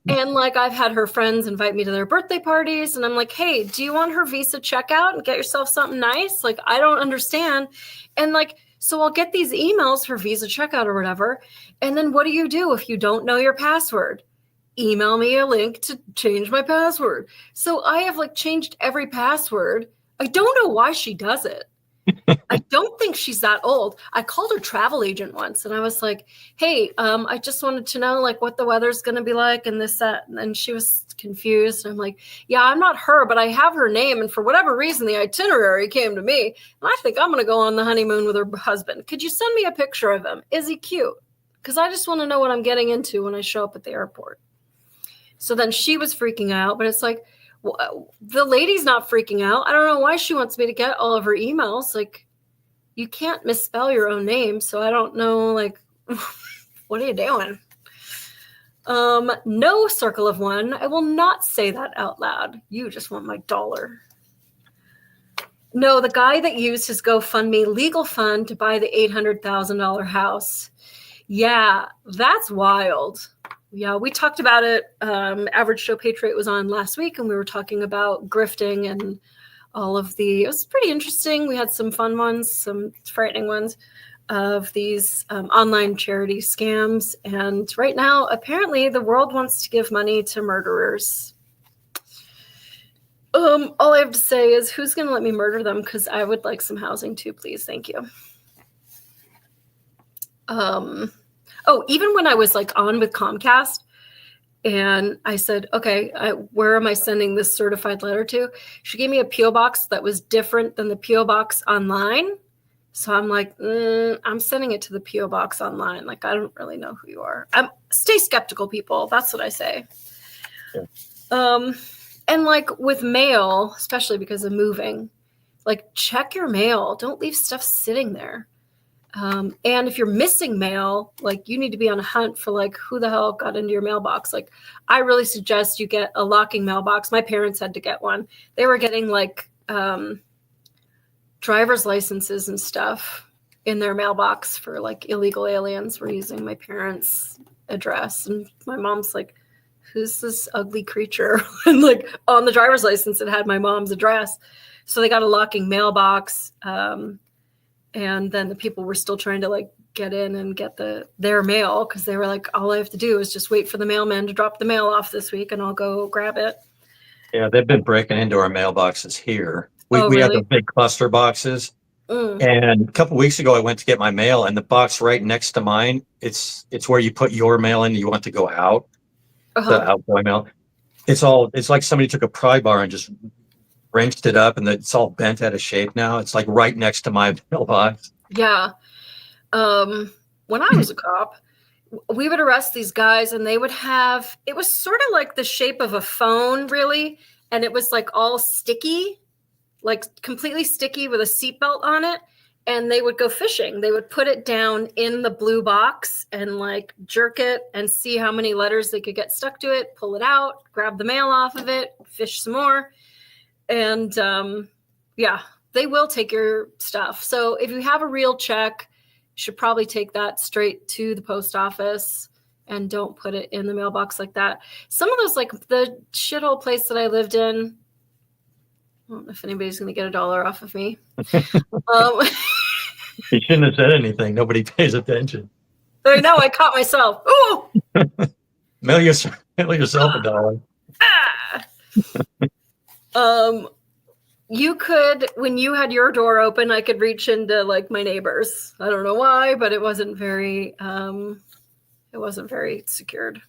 And like, I've had her friends invite me to their birthday parties, and I'm like, hey, do you want her Visa checkout and get yourself something nice? Like, I don't understand. And like, so I'll get these emails for Visa checkout or whatever. And then what do you do if you don't know your password? Email me a link to change my password. So I have like changed every password. I don't know why she does it. I don't think she's that old. I called her travel agent once, and I was like, hey, I just wanted to know like what the weather's going to be like and this, that. And she was confused. And I'm like, yeah, I'm not her, but I have her name. And for whatever reason, the itinerary came to me. And I think I'm going to go on the honeymoon with her husband. Could you send me a picture of him? Is he cute? Because I just want to know what I'm getting into when I show up at the airport. So then she was freaking out, but it's like, the lady's not freaking out. I don't know why she wants me to get all of her emails. Like, you can't misspell your own name, so I don't know, like, what are you doing? No, circle of one. I will not say that out loud. You just want my dollar. No, the guy that used his GoFundMe legal fund to buy the $800,000 house. Yeah, that's wild. Yeah, we talked about it. Average Joe Patriot was on last week, and we were talking about grifting and all of it was pretty interesting. We had some fun ones, some frightening ones of these online charity scams. And right now, apparently, the world wants to give money to murderers. All I have to say is, who's going to let me murder them? Because I would like some housing too, please. Thank you. Even when I was like on with Comcast, and I said, okay, where am I sending this certified letter to? She gave me a P.O. box that was different than the P.O. box online. So I'm like, I'm sending it to the P.O. box online. Like, I don't really know who you are. Stay skeptical, people. That's what I say. Yeah. And like with mail, especially because of moving, like check your mail. Don't leave stuff sitting there. And if you're missing mail, like you need to be on a hunt for like who the hell got into your mailbox. Like I really suggest you get a locking mailbox. My parents had to get one. They were getting like driver's licenses and stuff in their mailbox for like illegal aliens were using my parents' address. And my mom's like, who's this ugly creature? And like on the driver's license, it had my mom's address. So they got a locking mailbox. And then the people were still trying to like get in and get their mail because they were like, all I have to do is just wait for the mailman to drop the mail off this week and I'll go grab it. Yeah, they've been breaking into our mailboxes here. We really? have the big cluster boxes. And a couple of weeks ago, I went to get my mail, and the box right next to mine, it's where you put your mail in. You want to go out, the outgoing mail. It's like somebody took a pry bar and just wrenched it up, and it's all bent out of shape now. It's like right next to my mailbox. Yeah. When I was a cop, we would arrest these guys, and they would have, it was sort of like the shape of a phone, really. And it was like all sticky, like completely sticky with a seatbelt on it. And they would go fishing. They would put it down in the blue box and like jerk it and see how many letters they could get stuck to it, pull it out, grab the mail off of it, fish some more. And yeah, they will take your stuff. So if you have a real check, you should probably take that straight to the post office and don't put it in the mailbox like that. Some of those, like the shithole place that I lived in, I don't know if anybody's going to get $1 off of me. You shouldn't have said anything. Nobody pays attention. I know. I caught myself. Ooh! Mail yourself $1. You could, when you had your door open, I could reach into like my neighbors. I don't know why, but it wasn't very secured.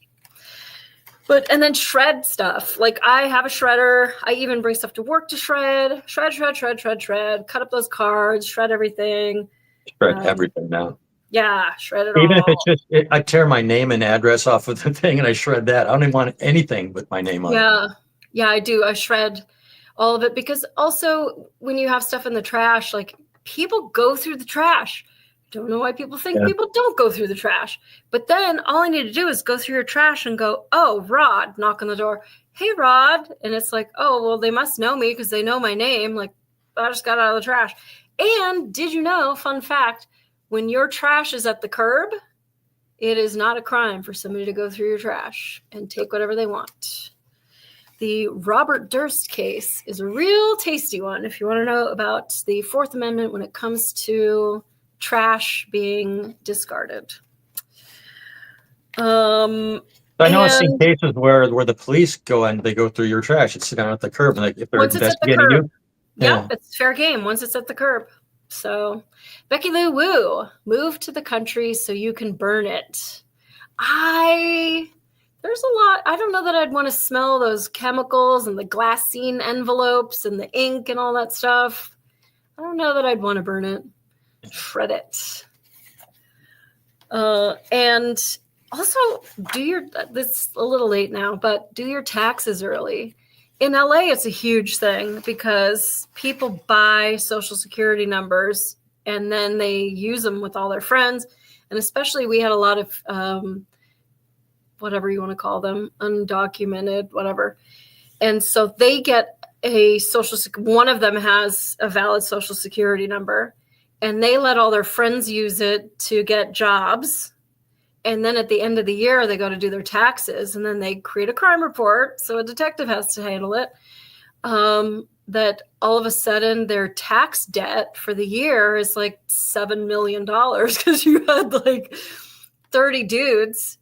And then shred stuff. Like I have a shredder. I even bring stuff to work to shred, cut up those cards, shred everything. Shred everything now. Yeah, shred it even all. If it's just, I tear my name and address off of the thing and I shred that. I don't even want anything with my name on it. Yeah, I do. I shred all of it. Because also when you have stuff in the trash, like people go through the trash. Don't know why people think people don't go through the trash. But then all I need to do is go through your trash and go, oh, Rod, knock on the door. Hey, Rod. And it's like, oh, well, they must know me because they know my name. Like, I just got out of the trash. And did you know, fun fact, when your trash is at the curb, it is not a crime for somebody to go through your trash and take whatever they want. The Robert Durst case is a real tasty one if you want to know about the Fourth Amendment when it comes to trash being discarded. I know I've seen cases where the police go and they go through your trash. It's sitting at the curb, and like if they're investigating you, yeah, it's fair game once it's at the curb. So, Becky Lou Woo, move to the country so you can burn it. There's a lot. I don't know that I'd want to smell those chemicals and the glassine envelopes and the ink and all that stuff. I don't know that I'd want to burn it. Shred it. And also this a little late now, but do your taxes early. In LA, it's a huge thing because people buy Social Security numbers and then they use them with all their friends. And especially we had a lot of, whatever you want to call them, undocumented, whatever. And so they get one of them has a valid Social Security number. And they let all their friends use it to get jobs. And then at the end of the year, they go to do their taxes. And then they create a crime report. So a detective has to handle it. That all of a sudden their tax debt for the year is like $7 million because you had like 30 dudes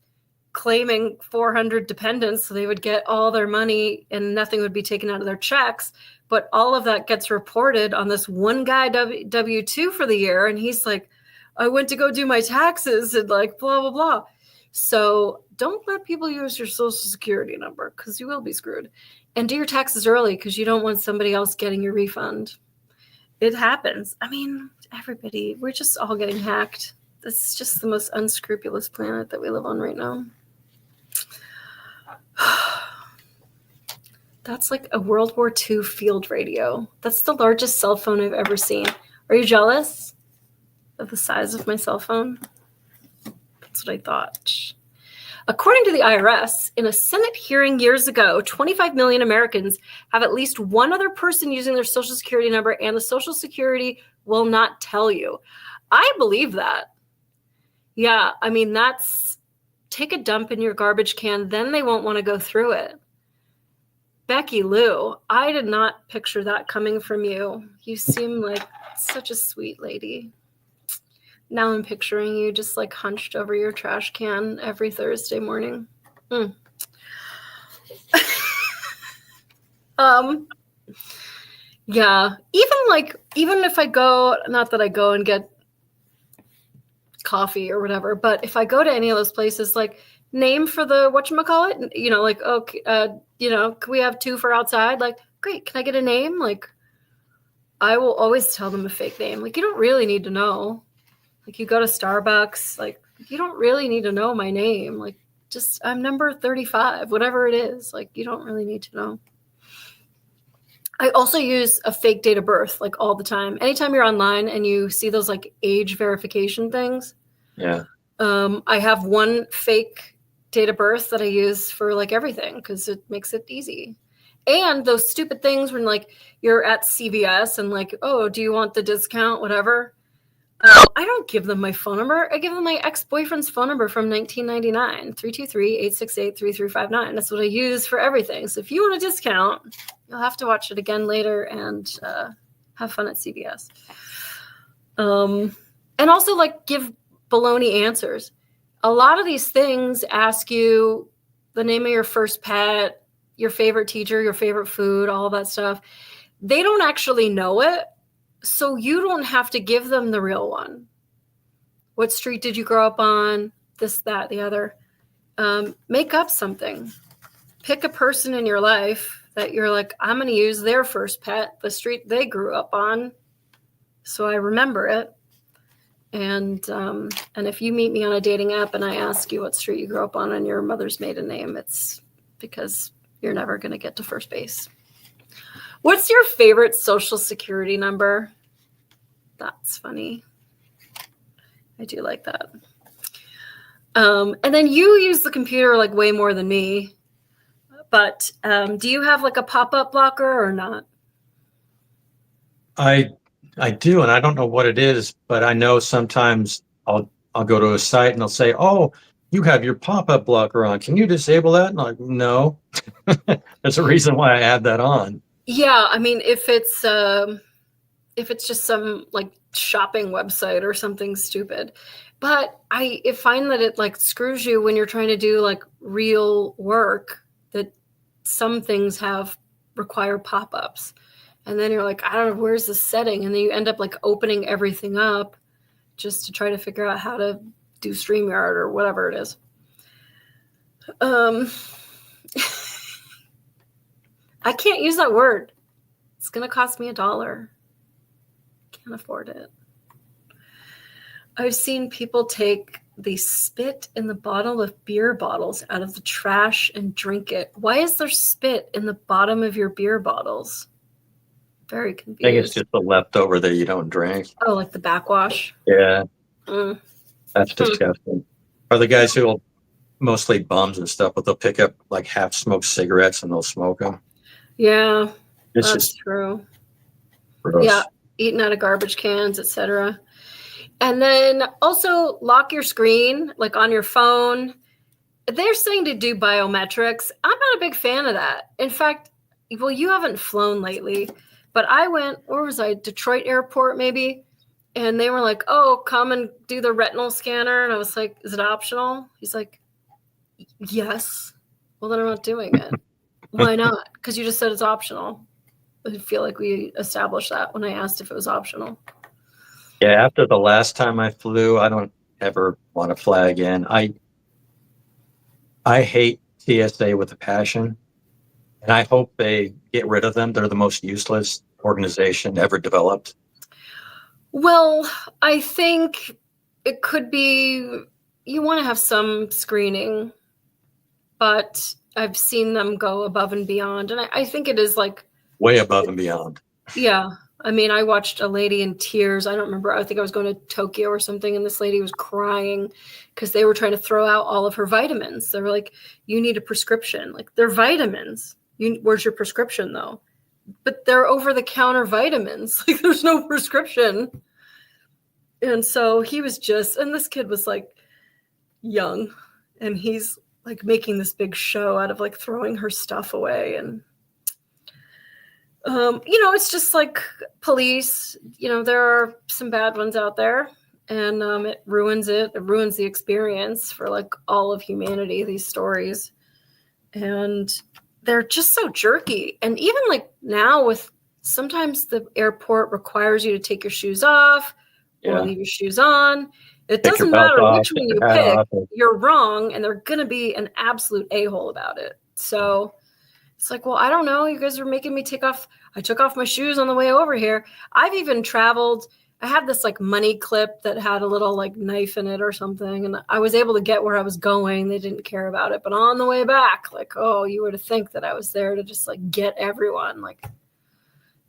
claiming 400 dependents. So they would get all their money and nothing would be taken out of their checks. But all of that gets reported on this one guy W-2 for the year. And he's like, I went to go do my taxes and like blah, blah, blah. So don't let people use your Social Security number because you will be screwed. And do your taxes early because you don't want somebody else getting your refund. It happens. I mean, everybody, we're just all getting hacked. This is just the most unscrupulous planet that we live on right now. That's like a World War II field radio. That's the largest cell phone I've ever seen. Are you jealous of the size of my cell phone? That's what I thought. According to the IRS, in a Senate hearing years ago, 25 million Americans have at least one other person using their Social Security number, and the Social Security will not tell you. I believe that. Yeah, I mean, take a dump in your garbage can, then they won't want to go through it. Becky Lou, I did not picture that coming from you. You seem like such a sweet lady. Now I'm picturing you just like hunched over your trash can every Thursday morning. Yeah, even if I go, not that I go and get coffee or whatever, but if I go to any of those places, like name for the whatchamacallit, like, okay, can we have 2 for outside? Like, great, can I get a name? Like, I will always tell them a fake name. Like, you don't really need to know. Like, you go to Starbucks, like, you don't really need to know my name. Like, just, I'm number 35, whatever it is. Like, you don't really need to know. I also use a fake date of birth, like, all the time. Anytime you're online and you see those, like, age verification things. Yeah. I have one fake date of birth that I use for, like, everything because it makes it easy. And those stupid things when, like, you're at CVS and, like, oh, do you want the discount, whatever. I don't give them my phone number. I give them my ex-boyfriend's phone number from 1999, 323-868-3359. That's what I use for everything. So if you want a discount, you'll have to watch it again later and have fun at CVS. And also, like, give baloney answers. A lot of these things ask you the name of your first pet, your favorite teacher, your favorite food, all that stuff. They don't actually know it. So you don't have to give them the real one. What street did you grow up on? This, that, the other. Make up something. Pick a person in your life that you're like, I'm going to use their first pet, the street they grew up on, so I remember it. And if you meet me on a dating app and I ask you what street you grew up on and your mother's maiden name, it's because you're never going to get to first base. What's your favorite social security number? That's funny. I do like that. And then you use the computer like way more than me. But do you have like a pop-up blocker or not? I do, and I don't know what it is, but I know sometimes I'll go to a site and they'll say, "Oh, you have your pop-up blocker on. Can you disable that?" And I'm like, no. There's a reason why I add that on. Yeah, I mean, if it's just some like shopping website or something stupid. But I find that it like screws you when you're trying to do like real work, that some things require pop-ups. And then you're like, I don't know, where's the setting? And then you end up like opening everything up just to try to figure out how to do StreamYard or whatever it is. I can't use that word. It's going to cost me $1. Can't afford it. I've seen people take the spit in the bottle of beer bottles out of the trash and drink it. Why is there spit in the bottom of your beer bottles? Very confused. I think it's just the leftover that you don't drink. Oh, like the backwash? Yeah. That's disgusting. Are the guys who will, mostly bums and stuff, but they'll pick up like half-smoked cigarettes and they'll smoke them. Yeah, It's that's just true. gross. Yeah, eating out of garbage cans, etc. And then also lock your screen, like on your phone. They're saying to do biometrics. I'm not a big fan of that. In fact, well, you haven't flown lately, but I went, where was I? Detroit Airport, maybe. And they were like, oh, come and do the retinal scanner. And I was like, is it optional? He's like, yes. Well, then I'm not doing it. Why not? Because you just said it's optional. I feel like we established that when I asked if it was optional. Yeah, after the last time I flew, I don't ever want to fly again. I hate TSA with a passion, and I hope they get rid of them. They're the most useless organization ever developed. Well, I think it could be you want to have some screening, but I've seen them go above and beyond. And I think it is like way above and beyond. Yeah. I mean, I watched a lady in tears. I don't remember. I think I was going to Tokyo or something, and this lady was crying because they were trying to throw out all of her vitamins. They were like, you need a prescription. Like, they're vitamins. Where's your prescription, though? But they're over-the-counter vitamins. Like, there's no prescription. And so he was and this kid was, like, young, and he's, like, making this big show out of, like, throwing her stuff away. And it's just like police, there are some bad ones out there, and it ruins the experience for like all of humanity, these stories. And they're just so jerky. And even like now with sometimes the airport requires you to take your shoes off or leave your shoes on. It doesn't matter which one you pick, you're wrong, and they're going to be an absolute a-hole about it. So it's like, well, I don't know. You guys are making me I took off my shoes on the way over here. I've even traveled. I had this like money clip that had a little like knife in it or something. And I was able to get where I was going. They didn't care about it. But on the way back, like, oh, you were to think that I was there to just like get everyone. Like,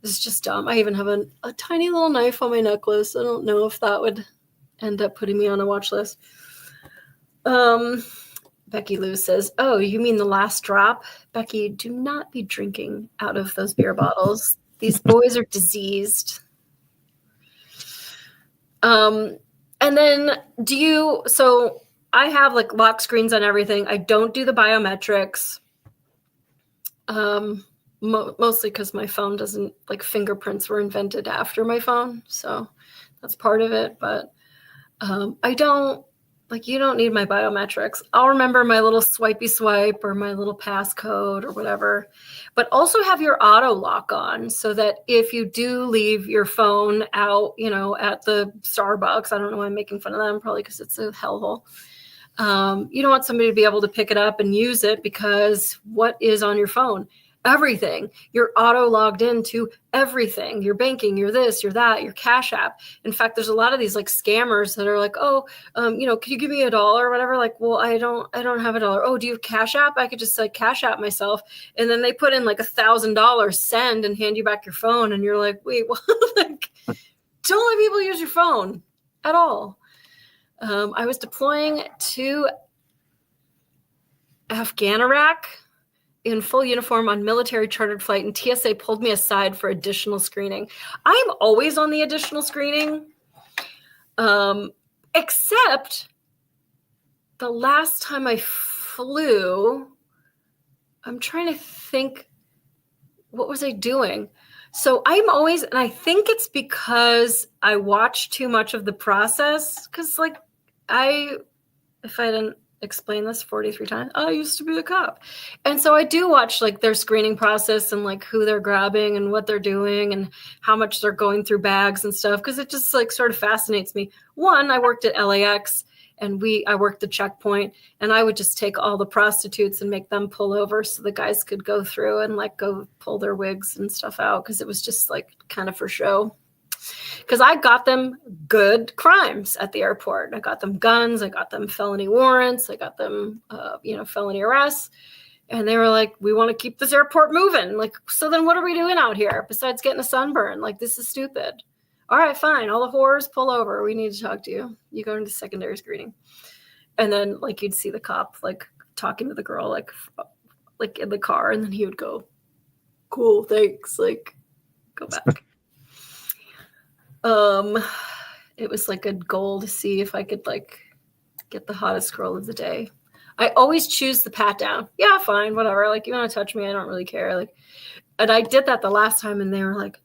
this is just dumb. I even have a tiny little knife on my necklace. I don't know if that would end up putting me on a watch list. Becky Lou says, oh, you mean the last drop? Becky, do not be drinking out of those beer bottles. These boys are diseased. And then so I have like lock screens on everything. I don't do the biometrics. Mostly because my phone doesn't, like, fingerprints were invented after my phone. So that's part of it. But I don't, like, you don't need my biometrics. I'll remember my little swipey swipe or my little passcode or whatever, but also have your auto lock on so that if you do leave your phone out, at the Starbucks, I don't know why I'm making fun of them, probably because it's a hellhole. You don't want somebody to be able to pick it up and use it, because what is on your phone? everything. You're auto logged into everything. Your banking, your this, your that, your Cash App. In fact, there's a lot of these like scammers that are like, oh, can you give me $1 or whatever? Like, well, I don't have $1. Oh, do you have Cash App? I could just like Cash App myself. And then they put in like $1,000 send and hand you back your phone. And you're like, wait, what? Like, don't let people use your phone at all. I was deploying to Afghanistan in full uniform on military chartered flight, and TSA pulled me aside for additional screening. I'm always on the additional screening, except the last time I flew, I'm trying to think, what was I doing? So I'm always, and I think it's because I watch too much of the process, because like if I didn't explain this 43 times, I used to be a cop. And so I do watch like their screening process and like who they're grabbing and what they're doing and how much they're going through bags and stuff, because it just like sort of fascinates me. One, I worked at LAX and I worked the checkpoint, and I would just take all the prostitutes and make them pull over so the guys could go through and like go pull their wigs and stuff out, because it was just like kind of for show. Because I got them good crimes at the airport. I got them guns. I got them felony warrants. I got them, felony arrests. And they were like, we want to keep this airport moving. Like, so then what are we doing out here besides getting a sunburn? Like, this is stupid. All right, fine. All the whores pull over. We need to talk to you. You go into secondary screening. And then like you'd see the cop like talking to the girl like in the car. And then he would go, cool, thanks. Like, go back. It was like a goal to see if I could like get the hottest girl of the day. I always choose the pat down. Yeah, fine, whatever. Like, you want to touch me? I don't really care. Like, and I did that the last time, and they were like,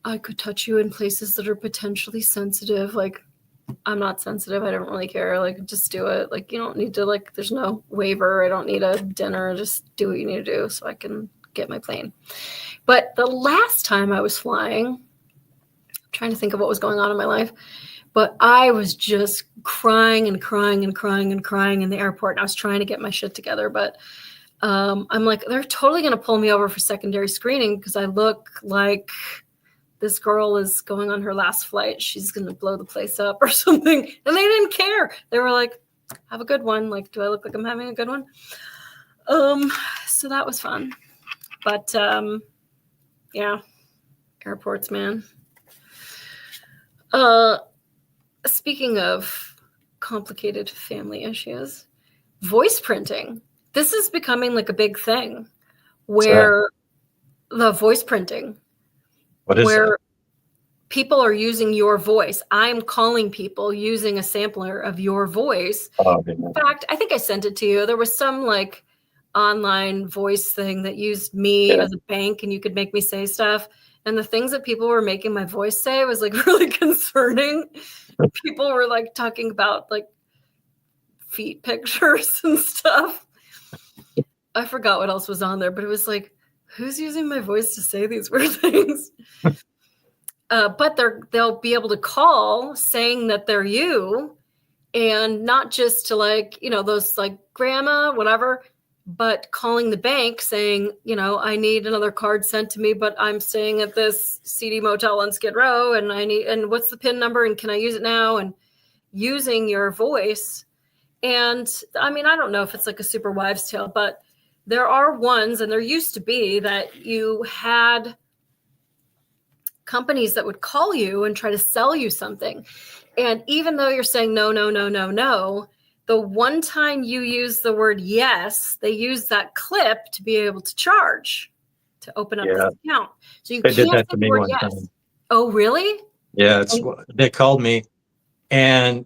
I could touch you in places that are potentially sensitive. Like, I'm not sensitive. I don't really care. Like, just do it. Like, you don't need to, like, there's no waiver. I don't need a dinner. Just do what you need to do so I can get my plane. But the last time I was flying, I'm trying to think of what was going on in my life, but I was just crying and crying and crying and crying in the airport. And I was trying to get my shit together, but I'm like, they're totally going to pull me over for secondary screening because I look like this girl is going on her last flight. She's going to blow the place up or something. And they didn't care. They were like, have a good one. Like, do I look like I'm having a good one? So that was fun. But yeah, airports, man. Speaking of complicated family issues, voice printing. This is becoming like a big thing where the voice printing, what is where that? people are using your voice. I'm calling people using a sampler of your voice. Oh, in fact, I think I sent it to you. There was some like online voice thing that used me as a bank, and you could make me say stuff. And the things that people were making my voice say was like really concerning. People were like talking about like feet pictures and stuff. I forgot what else was on there, but it was like, who's using my voice to say these weird things? But they'll be able to call saying that they're you, and not just to like, those like grandma, whatever, but calling the bank saying, I need another card sent to me, but I'm staying at this seedy motel on Skid Row, and what's the PIN number, and can I use it now? And using your voice. And I mean, I don't know if it's like a super wives' tale, but there are ones, and there used to be, that you had companies that would call you and try to sell you something. And even though you're saying no, no, no, no, no, the one time you use the word yes, they use that clip to be able to charge to open up this account. So you can't did that say to the me word one yes. time. Oh, really? Yeah, they called me, and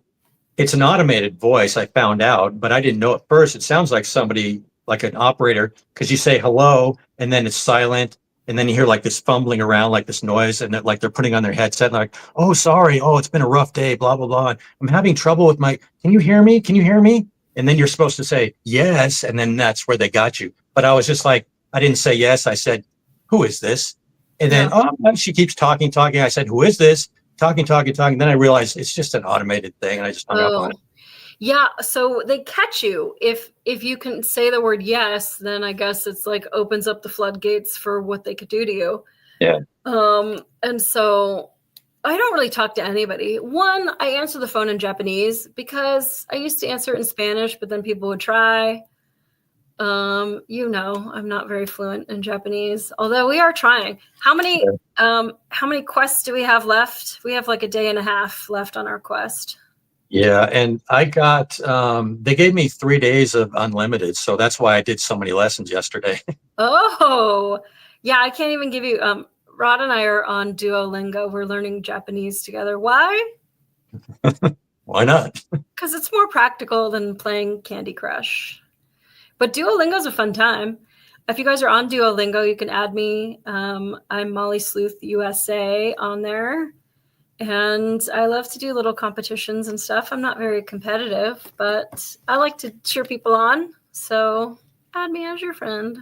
it's an automated voice, I found out, but I didn't know at first. It sounds like somebody, like an operator, because you say hello, and then it's silent, and then you hear like this fumbling around, like this noise, and like they're putting on their headset, and like, oh, sorry, oh, it's been a rough day, blah, blah, blah. I'm having trouble with can you hear me? Can you hear me? And then you're supposed to say yes, and then that's where they got you. But I was just like, I didn't say yes. I said, who is this? And then, she keeps talking. I said, who is this? Talking. Then I realized it's just an automated thing, and I just hung up on it. Yeah, so they catch you. If you can say the word yes, then I guess it's like opens up the floodgates for what they could do to you. Yeah. And so I don't really talk to anybody. One, I answer the phone in Japanese because I used to answer it in Spanish, but then people would try. I'm not very fluent in Japanese, although we are trying. How many quests do we have left? We have like a day and a half left on our quest. Yeah, and I got they gave me 3 days of unlimited, so that's why I did so many lessons yesterday. Oh, yeah, I can't even give you Rod and I are on Duolingo. We're learning Japanese together. Why? Why not? Because it's more practical than playing Candy Crush. But Duolingo's a fun time. If you guys are on Duolingo, you can add me. I'm Molly Sleuth USA on there. And I love to do little competitions and stuff. I'm not very competitive, but I like to cheer people on. So add me as your friend.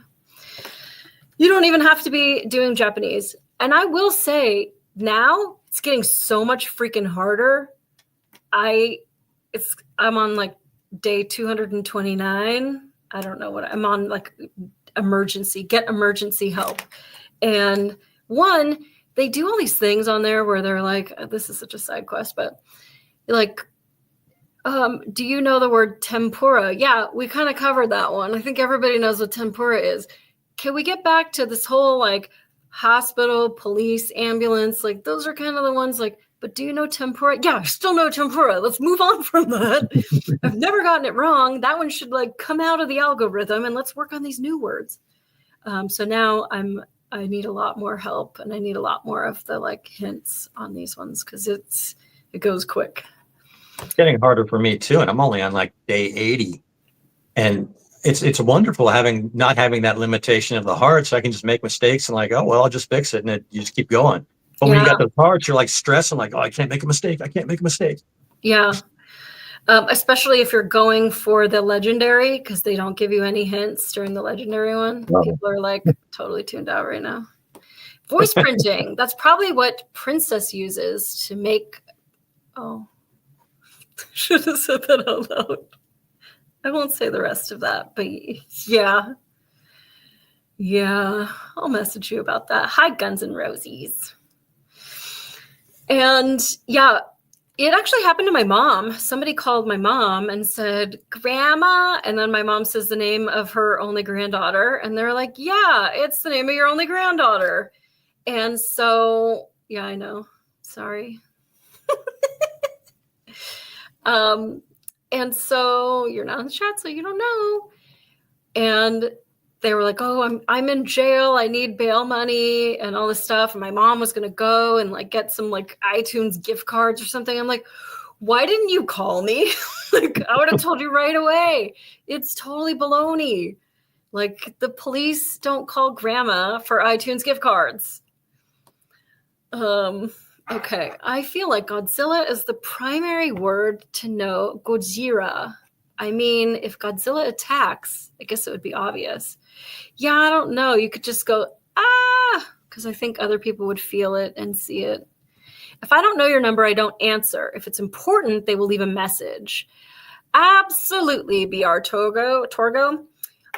You don't even have to be doing Japanese. And I will say now it's getting so much freaking harder. I'm on like day 229. I don't know what I'm on, like get emergency help. And one, they do all these things on there where they're like, this is such a side quest, but like, do you know the word tempura? Yeah, we kind of covered that one. I think everybody knows what tempura is. Can we get back to this whole like hospital, police, ambulance? Like those are kind of the ones like, but do you know tempura? Yeah, I still know tempura. Let's move on from that. I've never gotten it wrong. That one should like come out of the algorithm and let's work on these new words. So now I need a lot more help and I need a lot more of the like hints on these ones because it goes quick. It's getting harder for me too, and I'm only on like day 80. And it's wonderful not having that limitation of the heart, so I can just make mistakes and like, oh well, I'll just fix it, and you just keep going. But when you got those hearts, you're like stressing, like, oh, I can't make a mistake. I can't make a mistake. Yeah. Especially if you're going for the legendary, because they don't give you any hints during the legendary one. Oh. People are like totally tuned out right now. Voice printing. That's probably what Princess uses to make. Oh, should have said that out loud. I won't say the rest of that, but yeah. Yeah, I'll message you about that. Hi, Guns and Rosies. And yeah, it actually happened to my mom. Somebody called my mom and said, Grandma. And then my mom says the name of her only granddaughter. And they're like, yeah, it's the name of your only granddaughter. And so, yeah, I know. Sorry. And so you're not in the chat, so you don't know. And they were like, oh, I'm in jail. I need bail money and all this stuff. And my mom was going to go and like get some like iTunes gift cards or something. I'm like, why didn't you call me? Like, I would have told you right away. It's totally baloney. Like the police don't call grandma for iTunes gift cards. Okay. I feel like Godzilla is the primary word to know Gojira. I mean, if Godzilla attacks, I guess it would be obvious. Yeah, I don't know. You could just go, because I think other people would feel it and see it. If I don't know your number, I don't answer. If it's important, they will leave a message. Absolutely, BR Torgo.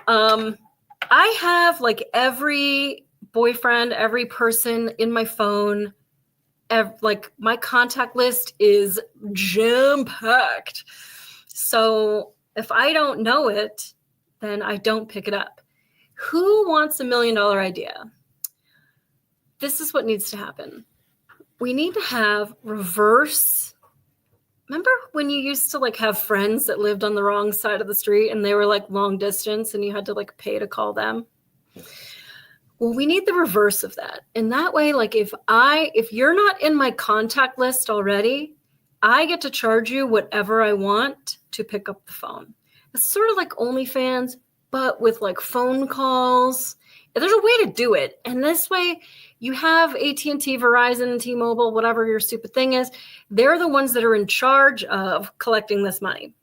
I have like every boyfriend, every person in my phone. Like my contact list is jam-packed. So if I don't know it, then I don't pick it up. Who wants $1 million idea? This is what needs to happen. We need to have reverse. Remember when you used to like have friends that lived on the wrong side of the street and they were like long distance and you had to like pay to call them? Well, we need the reverse of that. And that way, like if you're not in my contact list already, I get to charge you whatever I want to pick up the phone. It's sort of like OnlyFans, but with like phone calls. There's a way to do it. And this way you have AT&T, Verizon, T-Mobile, whatever your stupid thing is. They're the ones that are in charge of collecting this money.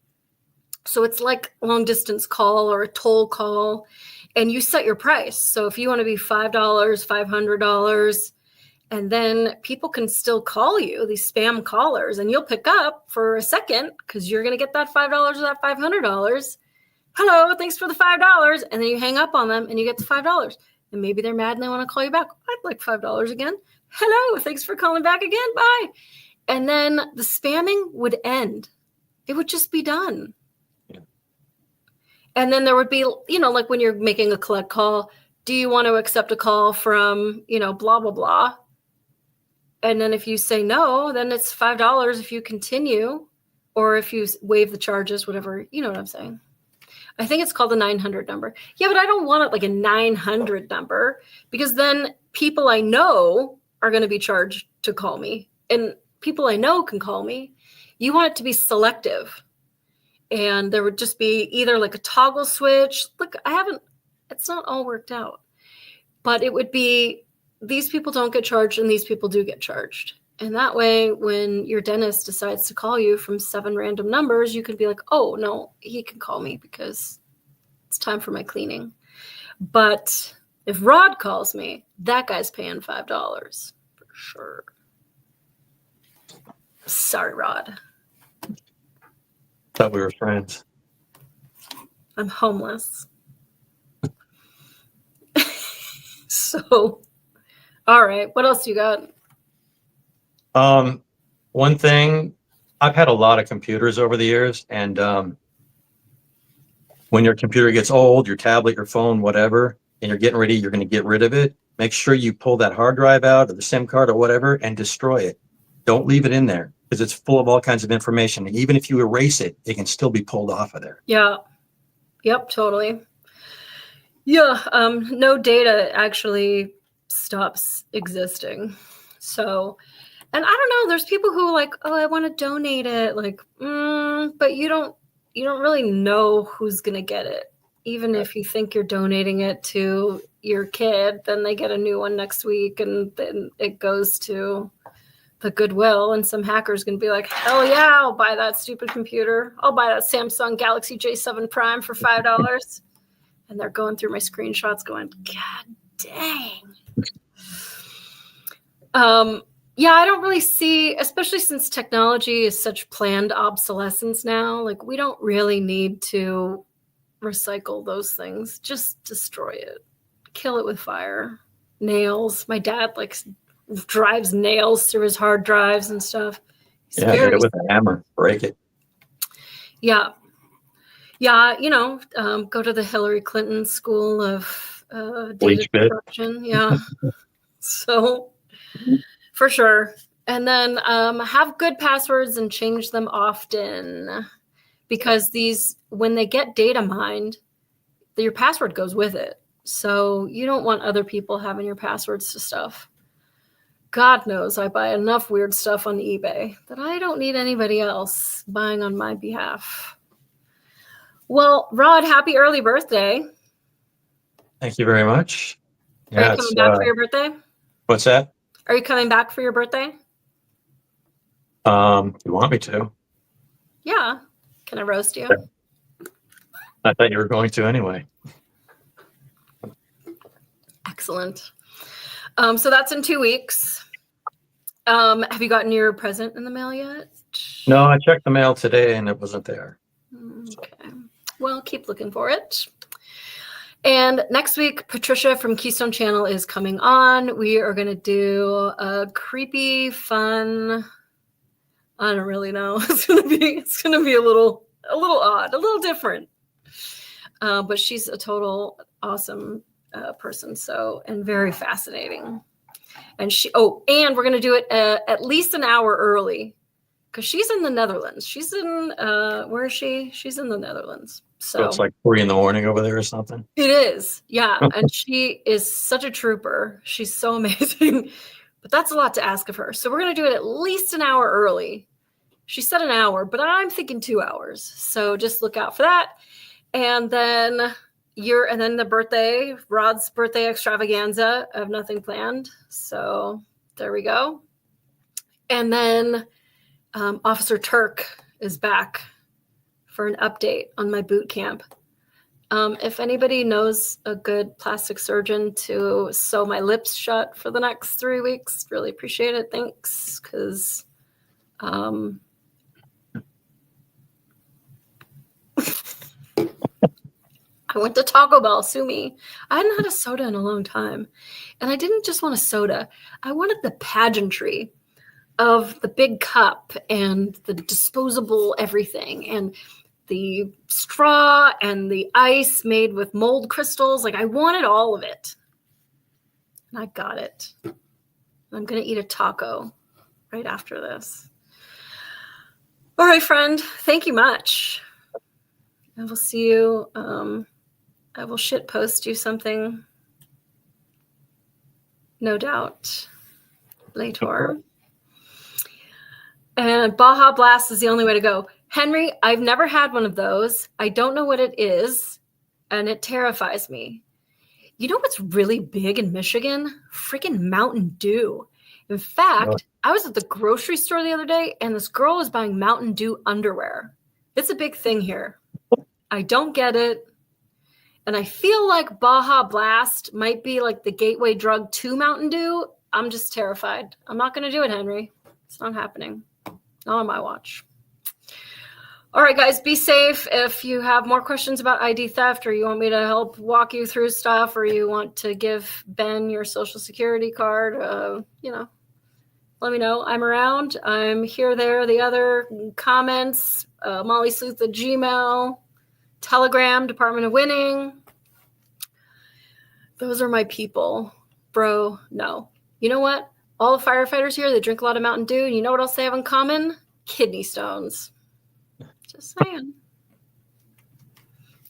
So it's like long distance call or a toll call, and you set your price. So if you want to be $5, $500, And then people can still call you, these spam callers, and you'll pick up for a second because you're going to get that $5 or that $500. Hello, thanks for the $5. And then you hang up on them and you get the $5. And maybe they're mad and they want to call you back. I'd like $5 again. Hello, thanks for calling back again. Bye. And then the spamming would end. It would just be done. Yeah. And then there would be, like when you're making a collect call, do you want to accept a call from, blah, blah, blah. And then if you say no, then it's $5 if you continue, or if you waive the charges, whatever, you know what I'm saying. I think it's called the 900 number. Yeah, but I don't want it like a 900 number, because then people I know are going to be charged to call me, and people I know can call me. You want it to be selective, and there would just be either like a toggle switch. Look, it's not all worked out, but it would be these people don't get charged and these people do get charged. And that way, when your dentist decides to call you from 7 random numbers, you can be like, oh, no, he can call me because it's time for my cleaning. But if Rod calls me, that guy's paying $5 for sure. Sorry, Rod. Thought we were friends. I'm homeless. So, all right. What else you got? One thing, I've had a lot of computers over the years, and when your computer gets old, your tablet, your phone, whatever, and you're getting ready, you're going to get rid of it, make sure you pull that hard drive out or the SIM card or whatever and destroy it. Don't leave it in there because it's full of all kinds of information. And even if you erase it, it can still be pulled off of there. Yeah. Yep, totally. Yeah, no data actually stops existing. So, and I don't know, there's people who are like, oh, I want to donate it. Like, but you don't really know who's going to get it. Even if you think you're donating it to your kid, then they get a new one next week and then it goes to the Goodwill, and some hacker's going to be like, hell yeah, I'll buy that stupid computer. I'll buy that Samsung Galaxy J7 Prime for $5. And they're going through my screenshots going, God dang. Yeah, I don't really see, especially since technology is such planned obsolescence now, like we don't really need to recycle those things. Just destroy it. Kill it with fire. Nails. My dad drives nails through his hard drives and stuff. Yeah, hit it with a hammer. Break it. Yeah. Yeah, go to the Hillary Clinton School of Data Corruption. Yeah. So, for sure. And then have good passwords and change them often, because when they get data mined, your password goes with it. So you don't want other people having your passwords to stuff. God knows I buy enough weird stuff on eBay that I don't need anybody else buying on my behalf. Well, Rod, happy early birthday. Thank you very much. Yeah, are you coming back for your birthday? What's that? Are you coming back for your birthday? You want me to? Yeah. Can I roast you? I thought you were going to anyway. Excellent. So that's in 2 weeks. Have you gotten your present in the mail yet? No, I checked the mail today and it wasn't there. Okay. Well, keep looking for it. And next week, Patricia from Keystone Channel is coming on. We are going to do a creepy, fun. I don't really know. It's going to be a little odd, a little different. But she's a total awesome person. So, and very fascinating. And and we're going to do it at least an hour early, because she's in the Netherlands. She's in where is she? She's in the Netherlands. So it's like 3 a.m. over there or something. It is, yeah. And she is such a trooper. She's so amazing. But that's a lot to ask of her. So we're going to do it at least an hour early. She said an hour, but I'm thinking 2 hours. So just look out for that. And then the birthday, Rod's birthday extravaganza. I have nothing planned. So there we go. And then Officer Turk is back for an update on my boot camp. If anybody knows a good plastic surgeon to sew my lips shut for the next 3 weeks, really appreciate it. Thanks. Because I went to Taco Bell, sue me. I hadn't had a soda in a long time. And I didn't just want a soda. I wanted the pageantry of the big cup and the disposable everything and the straw and the ice made with mold crystals. Like, I wanted all of it. And I got it. I'm going to eat a taco right after this. All right, friend. Thank you much. I will see you. I will shit post you something. No doubt. Later. And Baja Blast is the only way to go. Henry, I've never had one of those. I don't know what it is, and it terrifies me. You know what's really big in Michigan? Freaking Mountain Dew. In fact, I was at the grocery store the other day, and this girl was buying Mountain Dew underwear. It's a big thing here. I don't get it. And I feel like Baja Blast might be like the gateway drug to Mountain Dew. I'm just terrified. I'm not going to do it, Henry. It's not happening. Not on my watch. All right, guys, be safe. If you have more questions about ID theft, or you want me to help walk you through stuff, or you want to give Ben your social security card, let me know. I'm around. I'm here, there, the other comments, Molly Sleuth at Gmail, Telegram, Department of Winning. Those are my people. Bro, no. You know what? All the firefighters here, they drink a lot of Mountain Dew. And you know what else they have in common? Kidney stones. Just saying.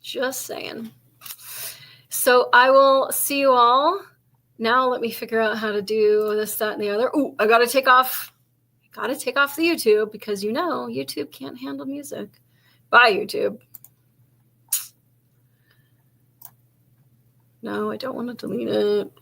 Just saying. So I will see you all. Now let me figure out how to do this, that, and the other. Oh, I got to take off. Got to take off the YouTube because, YouTube can't handle music. Bye, YouTube. No, I don't want to delete it.